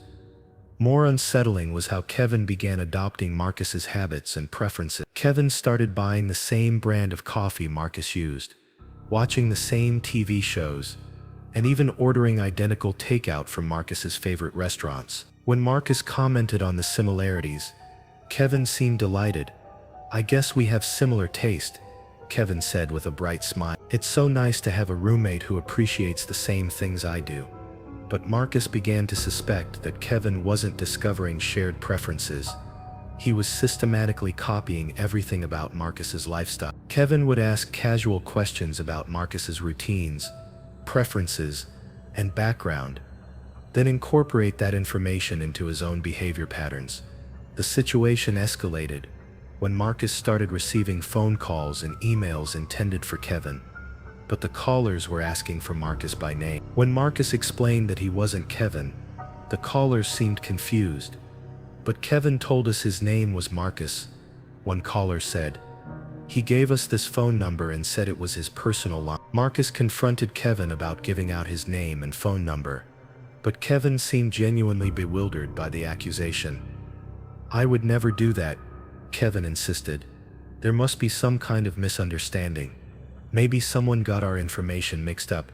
More unsettling was how Kevin began adopting Marcus's habits and preferences. Kevin started buying the same brand of coffee Marcus used, watching the same TV shows, and even ordering identical takeout from Marcus's favorite restaurants. When Marcus commented on the similarities, Kevin seemed delighted. "I guess we have similar taste," Kevin said with a bright smile. "It's so nice to have a roommate who appreciates the same things I do." But Marcus began to suspect that Kevin wasn't discovering shared preferences. He was systematically copying everything about Marcus's lifestyle. Kevin would ask casual questions about Marcus's routines, preferences, and background, then incorporate that information into his own behavior patterns. The situation escalated when Marcus started receiving phone calls and emails intended for Kevin, but the callers were asking for Marcus by name. When Marcus explained that he wasn't Kevin, the callers seemed confused. "But Kevin told us his name was Marcus," one caller said. "He gave us this phone number and said it was his personal line." Marcus confronted Kevin about giving out his name and phone number, but Kevin seemed genuinely bewildered by the accusation. "I would never do that," Kevin insisted. "There must be some kind of misunderstanding. Maybe someone got our information mixed up."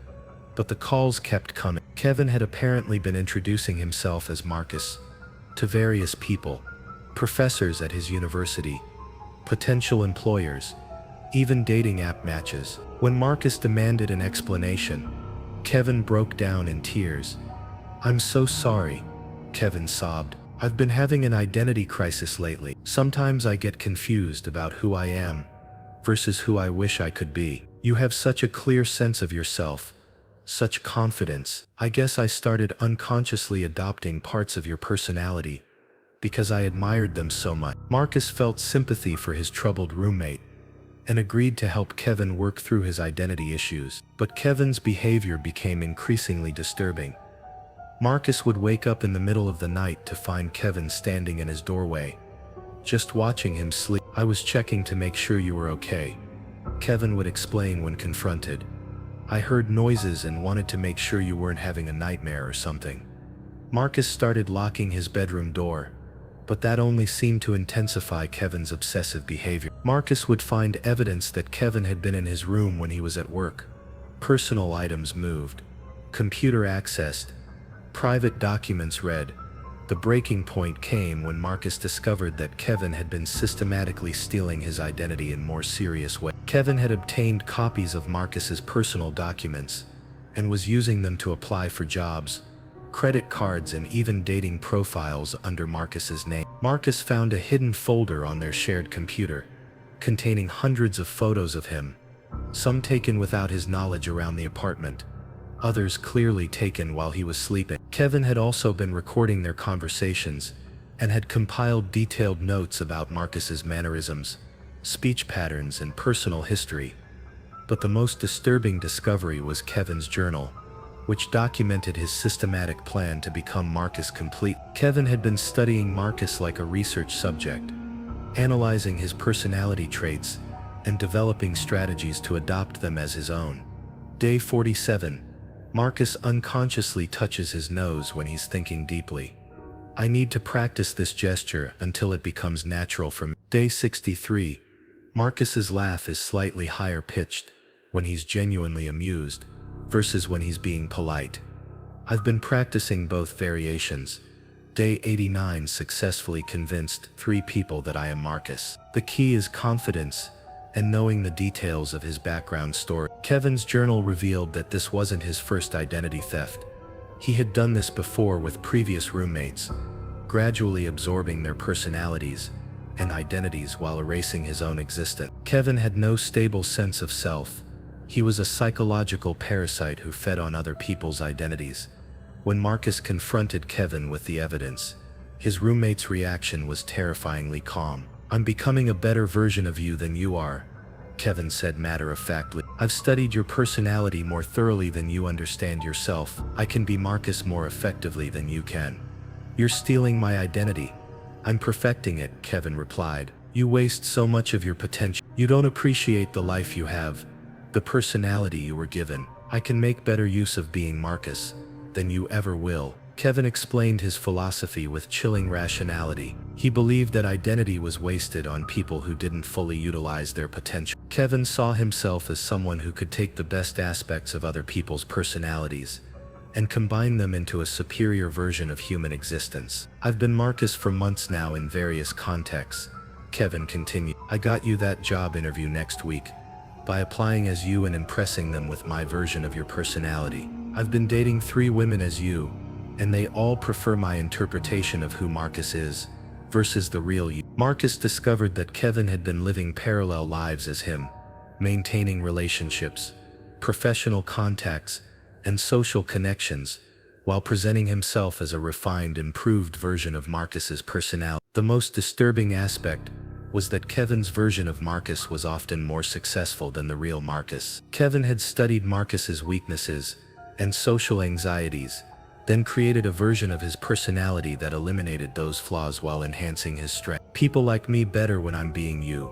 But the calls kept coming. Kevin had apparently been introducing himself as Marcus to various people, professors at his university, potential employers, even dating app matches. When Marcus demanded an explanation, Kevin broke down in tears. "I'm so sorry," Kevin sobbed. "I've been having an identity crisis lately. Sometimes I get confused about who I am versus who I wish I could be. You have such a clear sense of yourself, such confidence. I guess I started unconsciously adopting parts of your personality because I admired them so much." Marcus felt sympathy for his troubled roommate and agreed to help Kevin work through his identity issues. But Kevin's behavior became increasingly disturbing. Marcus would wake up in the middle of the night to find Kevin standing in his doorway, just watching him sleep. "I was checking to make sure you were okay," Kevin would explain when confronted. "I heard noises and wanted to make sure you weren't having a nightmare or something." Marcus started locking his bedroom door, but that only seemed to intensify Kevin's obsessive behavior. Marcus would find evidence that Kevin had been in his room when he was at work. Personal items moved, computer accessed, private documents read. The breaking point came when Marcus discovered that Kevin had been systematically stealing his identity in more serious ways. Kevin had obtained copies of Marcus's personal documents and was using them to apply for jobs, credit cards, and even dating profiles under Marcus's name. Marcus found a hidden folder on their shared computer, containing hundreds of photos of him, some taken without his knowledge around the apartment, others clearly taken while he was sleeping. Kevin had also been recording their conversations and had compiled detailed notes about Marcus's mannerisms, speech patterns, and personal history. But the most disturbing discovery was Kevin's journal, which documented his systematic plan to become Marcus complete. Kevin had been studying Marcus like a research subject, analyzing his personality traits and developing strategies to adopt them as his own. Day 47. Marcus unconsciously touches his nose when he's thinking deeply. "I need to practice this gesture until it becomes natural for me." Day 63. Marcus's laugh is slightly higher pitched when he's genuinely amused versus when he's being polite. "I've been practicing both variations." Day 89. Successfully convinced 3 people that I am Marcus. The key is confidence and knowing the details of his background story. Kevin's journal revealed that this wasn't his first identity theft. He had done this before with previous roommates, gradually absorbing their personalities and identities while erasing his own existence. Kevin had no stable sense of self, He was a psychological parasite who fed on other people's identities. When Marcus confronted Kevin with the evidence, his roommate's reaction was terrifyingly calm. "I'm becoming a better version of you than you are," Kevin said matter-of-factly. "I've studied your personality more thoroughly than you understand yourself. I can be Marcus more effectively than you can." "You're stealing my identity." "I'm perfecting it," Kevin replied. "You waste so much of your potential. You don't appreciate the life you have, the personality you were given. I can make better use of being Marcus than you ever will." Kevin explained his philosophy with chilling rationality. He believed that identity was wasted on people who didn't fully utilize their potential. Kevin saw himself as someone who could take the best aspects of other people's personalities and combine them into a superior version of human existence. "I've been Marcus for months now in various contexts," Kevin continued. "I got you that job interview next week by applying as you and impressing them with my version of your personality. I've been dating 3 women as you, and they all prefer my interpretation of who Marcus is versus the real you." Marcus discovered that Kevin had been living parallel lives as him, maintaining relationships, professional contacts, and social connections, while presenting himself as a refined, improved version of Marcus's personality. The most disturbing aspect was that Kevin's version of Marcus was often more successful than the real Marcus. Kevin had studied Marcus's weaknesses and social anxieties, then created a version of his personality that eliminated those flaws while enhancing his strength. "People like me better when I'm being you,"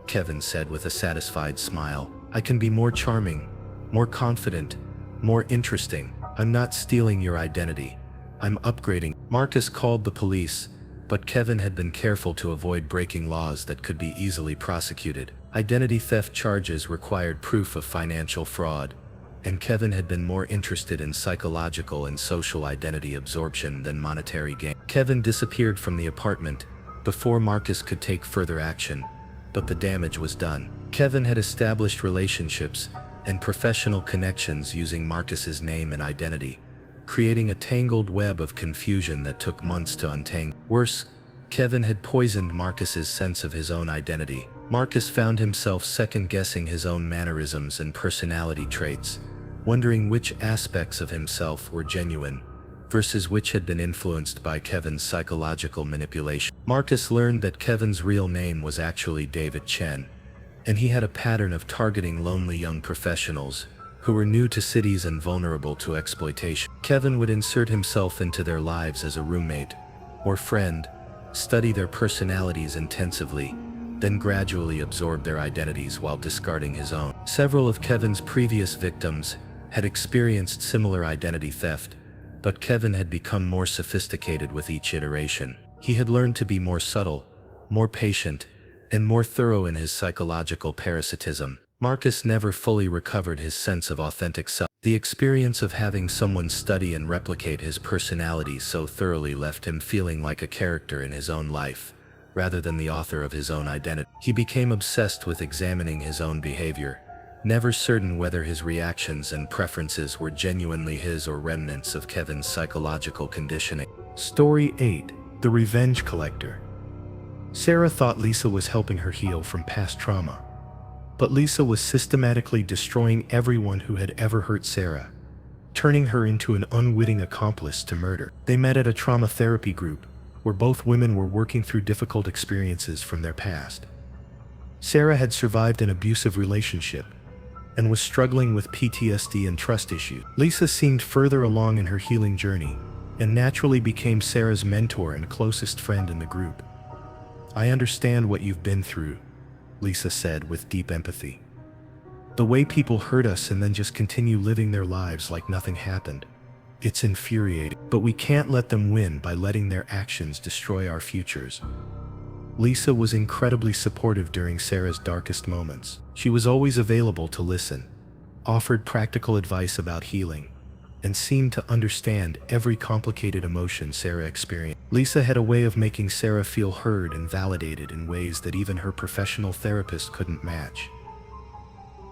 Kevin said with a satisfied smile. "I can be more charming, more confident, more interesting. I'm not stealing your identity. I'm upgrading." Marcus called the police, but Kevin had been careful to avoid breaking laws that could be easily prosecuted. Identity theft charges required proof of financial fraud, and Kevin had been more interested in psychological and social identity absorption than monetary gain. Kevin disappeared from the apartment before Marcus could take further action, but the damage was done. Kevin had established relationships and professional connections using Marcus's name and identity, creating a tangled web of confusion that took months to untangle. Worse, Kevin had poisoned Marcus's sense of his own identity. Marcus found himself second-guessing his own mannerisms and personality traits, wondering which aspects of himself were genuine versus which had been influenced by Kevin's psychological manipulation. Marcus learned that Kevin's real name was actually David Chen, and he had a pattern of targeting lonely young professionals who were new to cities and vulnerable to exploitation. Kevin would insert himself into their lives as a roommate or friend, study their personalities intensively, then gradually absorb their identities while discarding his own. Several of Kevin's previous victims had experienced similar identity theft, but Kevin had become more sophisticated with each iteration. He had learned to be more subtle, more patient, and more thorough in his psychological parasitism. Marcus never fully recovered his sense of authentic self. The experience of having someone study and replicate his personality so thoroughly left him feeling like a character in his own life, rather than the author of his own identity. He became obsessed with examining his own behavior, never certain whether his reactions and preferences were genuinely his or remnants of Kevin's psychological conditioning. Story 8: The Revenge Collector. Sarah thought Lisa was helping her heal from past trauma, but Lisa was systematically destroying everyone who had ever hurt Sarah, turning her into an unwitting accomplice to murder. They met at a trauma therapy group, where both women were working through difficult experiences from their past. Sarah had survived an abusive relationship and was struggling with PTSD and trust issues. Lisa seemed further along in her healing journey and naturally became Sarah's mentor and closest friend in the group. "I understand what you've been through," Lisa said with deep empathy. "The way people hurt us and then just continue living their lives like nothing happened. It's infuriating, but we can't let them win by letting their actions destroy our futures." Lisa was incredibly supportive during Sarah's darkest moments. She was always available to listen, offered practical advice about healing, and seemed to understand every complicated emotion Sarah experienced. Lisa had a way of making Sarah feel heard and validated in ways that even her professional therapist couldn't match.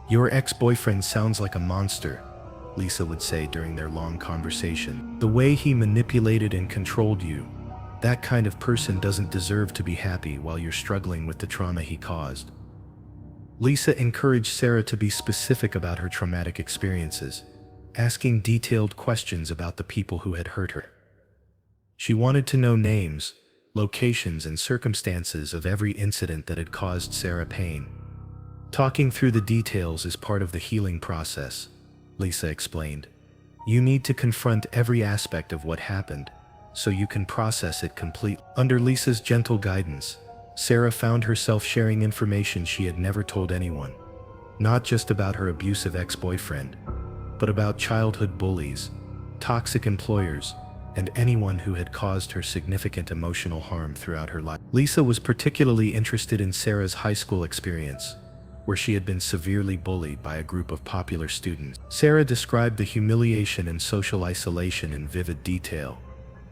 "Your ex-boyfriend sounds like a monster," Lisa would say during their long conversation. "The way he manipulated and controlled you. That kind of person doesn't deserve to be happy while you're struggling with the trauma he caused." Lisa encouraged Sarah to be specific about her traumatic experiences, asking detailed questions about the people who had hurt her. She wanted to know names, locations, and circumstances of every incident that had caused Sarah pain. Talking through the details is part of the healing process, Lisa explained. You need to confront every aspect of what happened, so you can process it completely. Under Lisa's gentle guidance, Sarah found herself sharing information she had never told anyone, not just about her abusive ex-boyfriend, but about childhood bullies, toxic employers, and anyone who had caused her significant emotional harm throughout her life. Lisa was particularly interested in Sarah's high school experience, where she had been severely bullied by a group of popular students. Sarah described the humiliation and social isolation in vivid detail,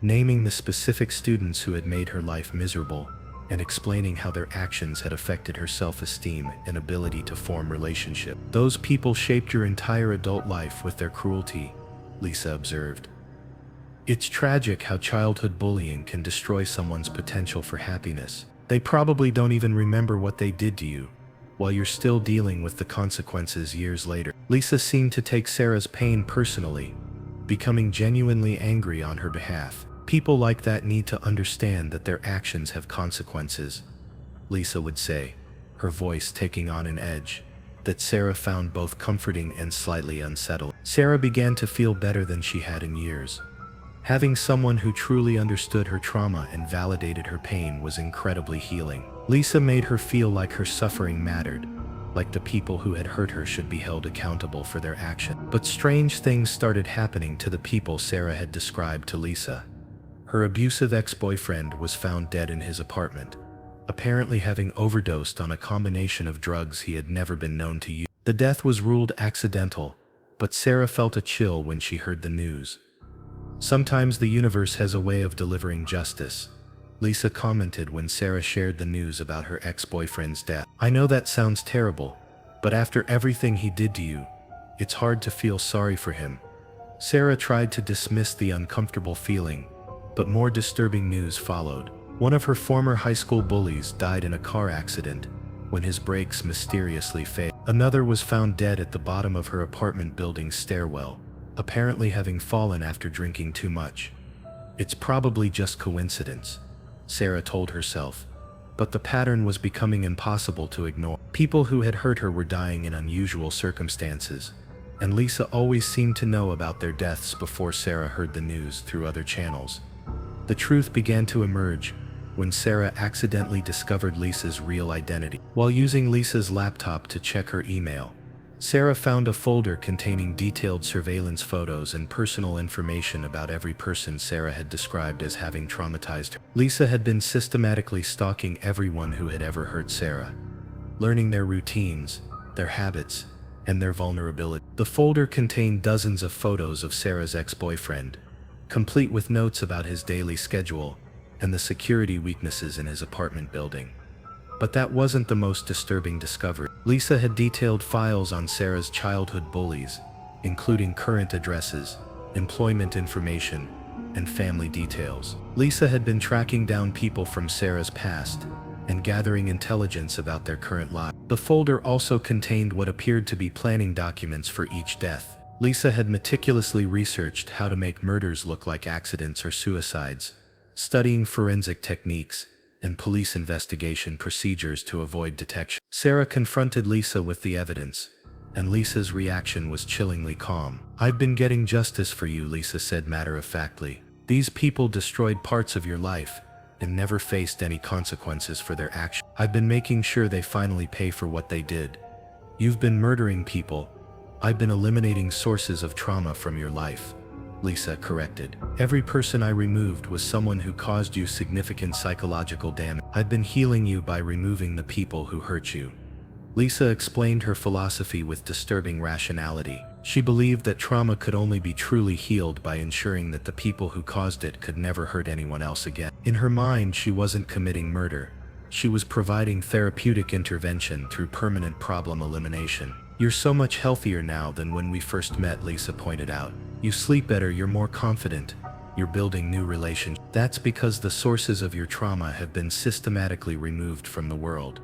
naming the specific students who had made her life miserable, and explaining how their actions had affected her self-esteem and ability to form relationships. Those people shaped your entire adult life with their cruelty, Lisa observed. It's tragic how childhood bullying can destroy someone's potential for happiness. They probably don't even remember what they did to you, while you're still dealing with the consequences years later. Lisa seemed to take Sarah's pain personally, becoming genuinely angry on her behalf. People like that need to understand that their actions have consequences, Lisa would say, her voice taking on an edge that Sarah found both comforting and slightly unsettling. Sarah began to feel better than she had in years. Having someone who truly understood her trauma and validated her pain was incredibly healing. Lisa made her feel like her suffering mattered, like the people who had hurt her should be held accountable for their actions. But strange things started happening to the people Sarah had described to Lisa. Her abusive ex-boyfriend was found dead in his apartment, apparently having overdosed on a combination of drugs he had never been known to use. The death was ruled accidental, but Sarah felt a chill when she heard the news. Sometimes the universe has a way of delivering justice, Lisa commented when Sarah shared the news about her ex-boyfriend's death. I know that sounds terrible, but after everything he did to you, it's hard to feel sorry for him. Sarah tried to dismiss the uncomfortable feeling, but more disturbing news followed. One of her former high school bullies died in a car accident when his brakes mysteriously failed. Another was found dead at the bottom of her apartment building's stairwell, apparently having fallen after drinking too much. It's probably just coincidence, Sarah told herself, but the pattern was becoming impossible to ignore. People who had hurt her were dying in unusual circumstances, and Lisa always seemed to know about their deaths before Sarah heard the news through other channels. The truth began to emerge when Sarah accidentally discovered Lisa's real identity. While using Lisa's laptop to check her email, Sarah found a folder containing detailed surveillance photos and personal information about every person Sarah had described as having traumatized her. Lisa had been systematically stalking everyone who had ever hurt Sarah, learning their routines, their habits, and their vulnerability. The folder contained dozens of photos of Sarah's ex-boyfriend, complete with notes about his daily schedule and the security weaknesses in his apartment building. But that wasn't the most disturbing discovery. Lisa had detailed files on Sarah's childhood bullies, including current addresses, employment information, and family details. Lisa had been tracking down people from Sarah's past and gathering intelligence about their current lives. The folder also contained what appeared to be planning documents for each death. Lisa had meticulously researched how to make murders look like accidents or suicides, studying forensic techniques and police investigation procedures to avoid detection. Sarah confronted Lisa with the evidence, and Lisa's reaction was chillingly calm. "I've been getting justice for you," Lisa said matter-of-factly. "These people destroyed parts of your life and never faced any consequences for their actions. I've been making sure they finally pay for what they did. You've been murdering people. I've been eliminating sources of trauma from your life," Lisa corrected. "Every person I removed was someone who caused you significant psychological damage. I've been healing you by removing the people who hurt you." Lisa explained her philosophy with disturbing rationality. She believed that trauma could only be truly healed by ensuring that the people who caused it could never hurt anyone else again. In her mind, she wasn't committing murder. She was providing therapeutic intervention through permanent problem elimination. "You're so much healthier now than when we first met," Lisa pointed out. "You sleep better, you're more confident, you're building new relationships. That's because the sources of your trauma have been systematically removed from the world,"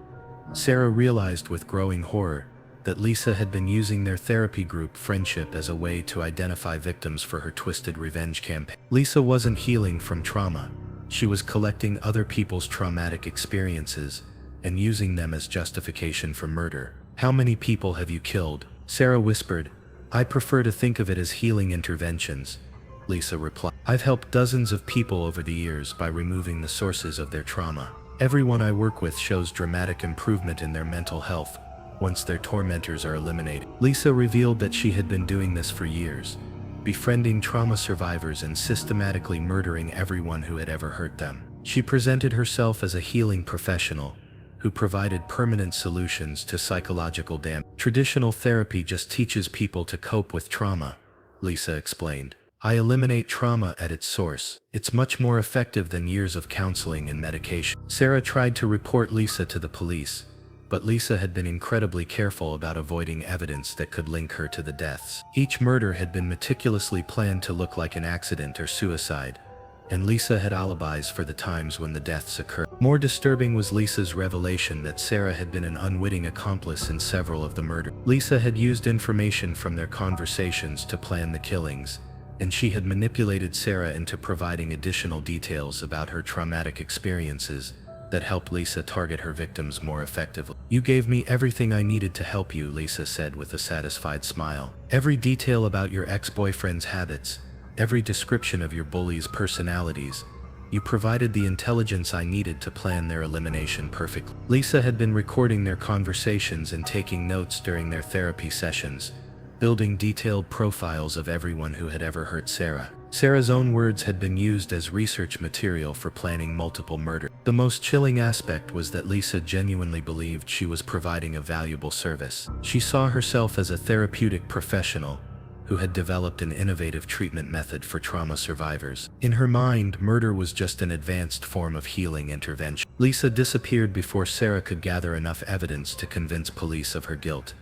Sarah realized with growing horror that Lisa had been using their therapy group friendship as a way to identify victims for her twisted revenge campaign. Lisa wasn't healing from trauma. She was collecting other people's traumatic experiences and using them as justification for murder. "How many people have you killed?" Sarah whispered. "I prefer to think of it as healing interventions," Lisa replied. "I've helped dozens of people over the years by removing the sources of their trauma. Everyone I work with shows dramatic improvement in their mental health once their tormentors are eliminated." Lisa revealed that she had been doing this for years, befriending trauma survivors and systematically murdering everyone who had ever hurt them. She presented herself as a healing professional who provided permanent solutions to psychological damage. "Traditional therapy just teaches people to cope with trauma," Lisa explained. "I eliminate trauma at its source. It's much more effective than years of counseling and medication." Sarah tried to report Lisa to the police, but Lisa had been incredibly careful about avoiding evidence that could link her to the deaths. Each murder had been meticulously planned to look like an accident or suicide, and Lisa had alibis for the times when the deaths occurred. More disturbing was Lisa's revelation that Sarah had been an unwitting accomplice in several of the murders. Lisa had used information from their conversations to plan the killings, and she had manipulated Sarah into providing additional details about her traumatic experiences that helped Lisa target her victims more effectively. "You gave me everything I needed to help you," Lisa said with a satisfied smile. "Every detail about your ex-boyfriend's habits, every description of your bullies' personalities. You provided the intelligence I needed to plan their elimination perfectly." Lisa had been recording their conversations and taking notes during their therapy sessions, building detailed profiles of everyone who had ever hurt Sarah. Sarah's own words had been used as research material for planning multiple murders. The most chilling aspect was that Lisa genuinely believed she was providing a valuable service. She saw herself as a therapeutic professional who had developed an innovative treatment method for trauma survivors. In her mind, murder was just an advanced form of healing intervention. Lisa disappeared before Sarah could gather enough evidence to convince police of her guilt,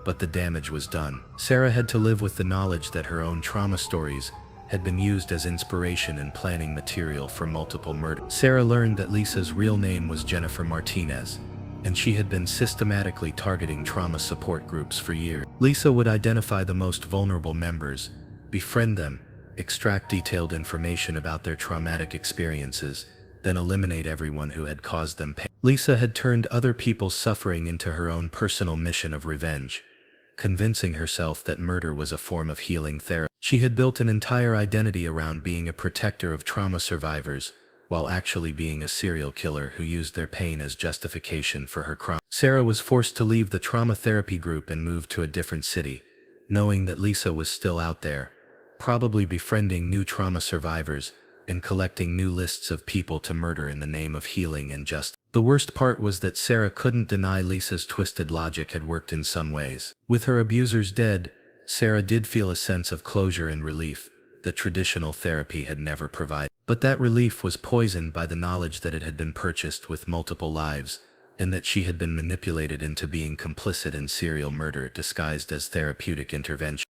but the damage was done. Sarah had to live with the knowledge that her own trauma stories had been used as inspiration and planning material for multiple murders. Sarah learned that Lisa's real name was Jennifer Martinez, and she had been systematically targeting trauma support groups for years. Lisa would identify the most vulnerable members, befriend them, extract detailed information about their traumatic experiences, then eliminate everyone who had caused them pain. Lisa had turned other people's suffering into her own personal mission of revenge, convincing herself that murder was a form of healing therapy. She had built an entire identity around being a protector of trauma survivors, while actually being a serial killer who used their pain as justification for her crime. Sarah was forced to leave the trauma therapy group and move to a different city, knowing that Lisa was still out there, probably befriending new trauma survivors and collecting new lists of people to murder in the name of healing and justice. The worst part was that Sarah couldn't deny Lisa's twisted logic had worked in some ways. With her abusers dead, Sarah did feel a sense of closure and relief that traditional therapy had never provided. But that relief was poisoned by the knowledge that it had been purchased with multiple lives, and that she had been manipulated into being complicit in serial murder disguised as therapeutic intervention.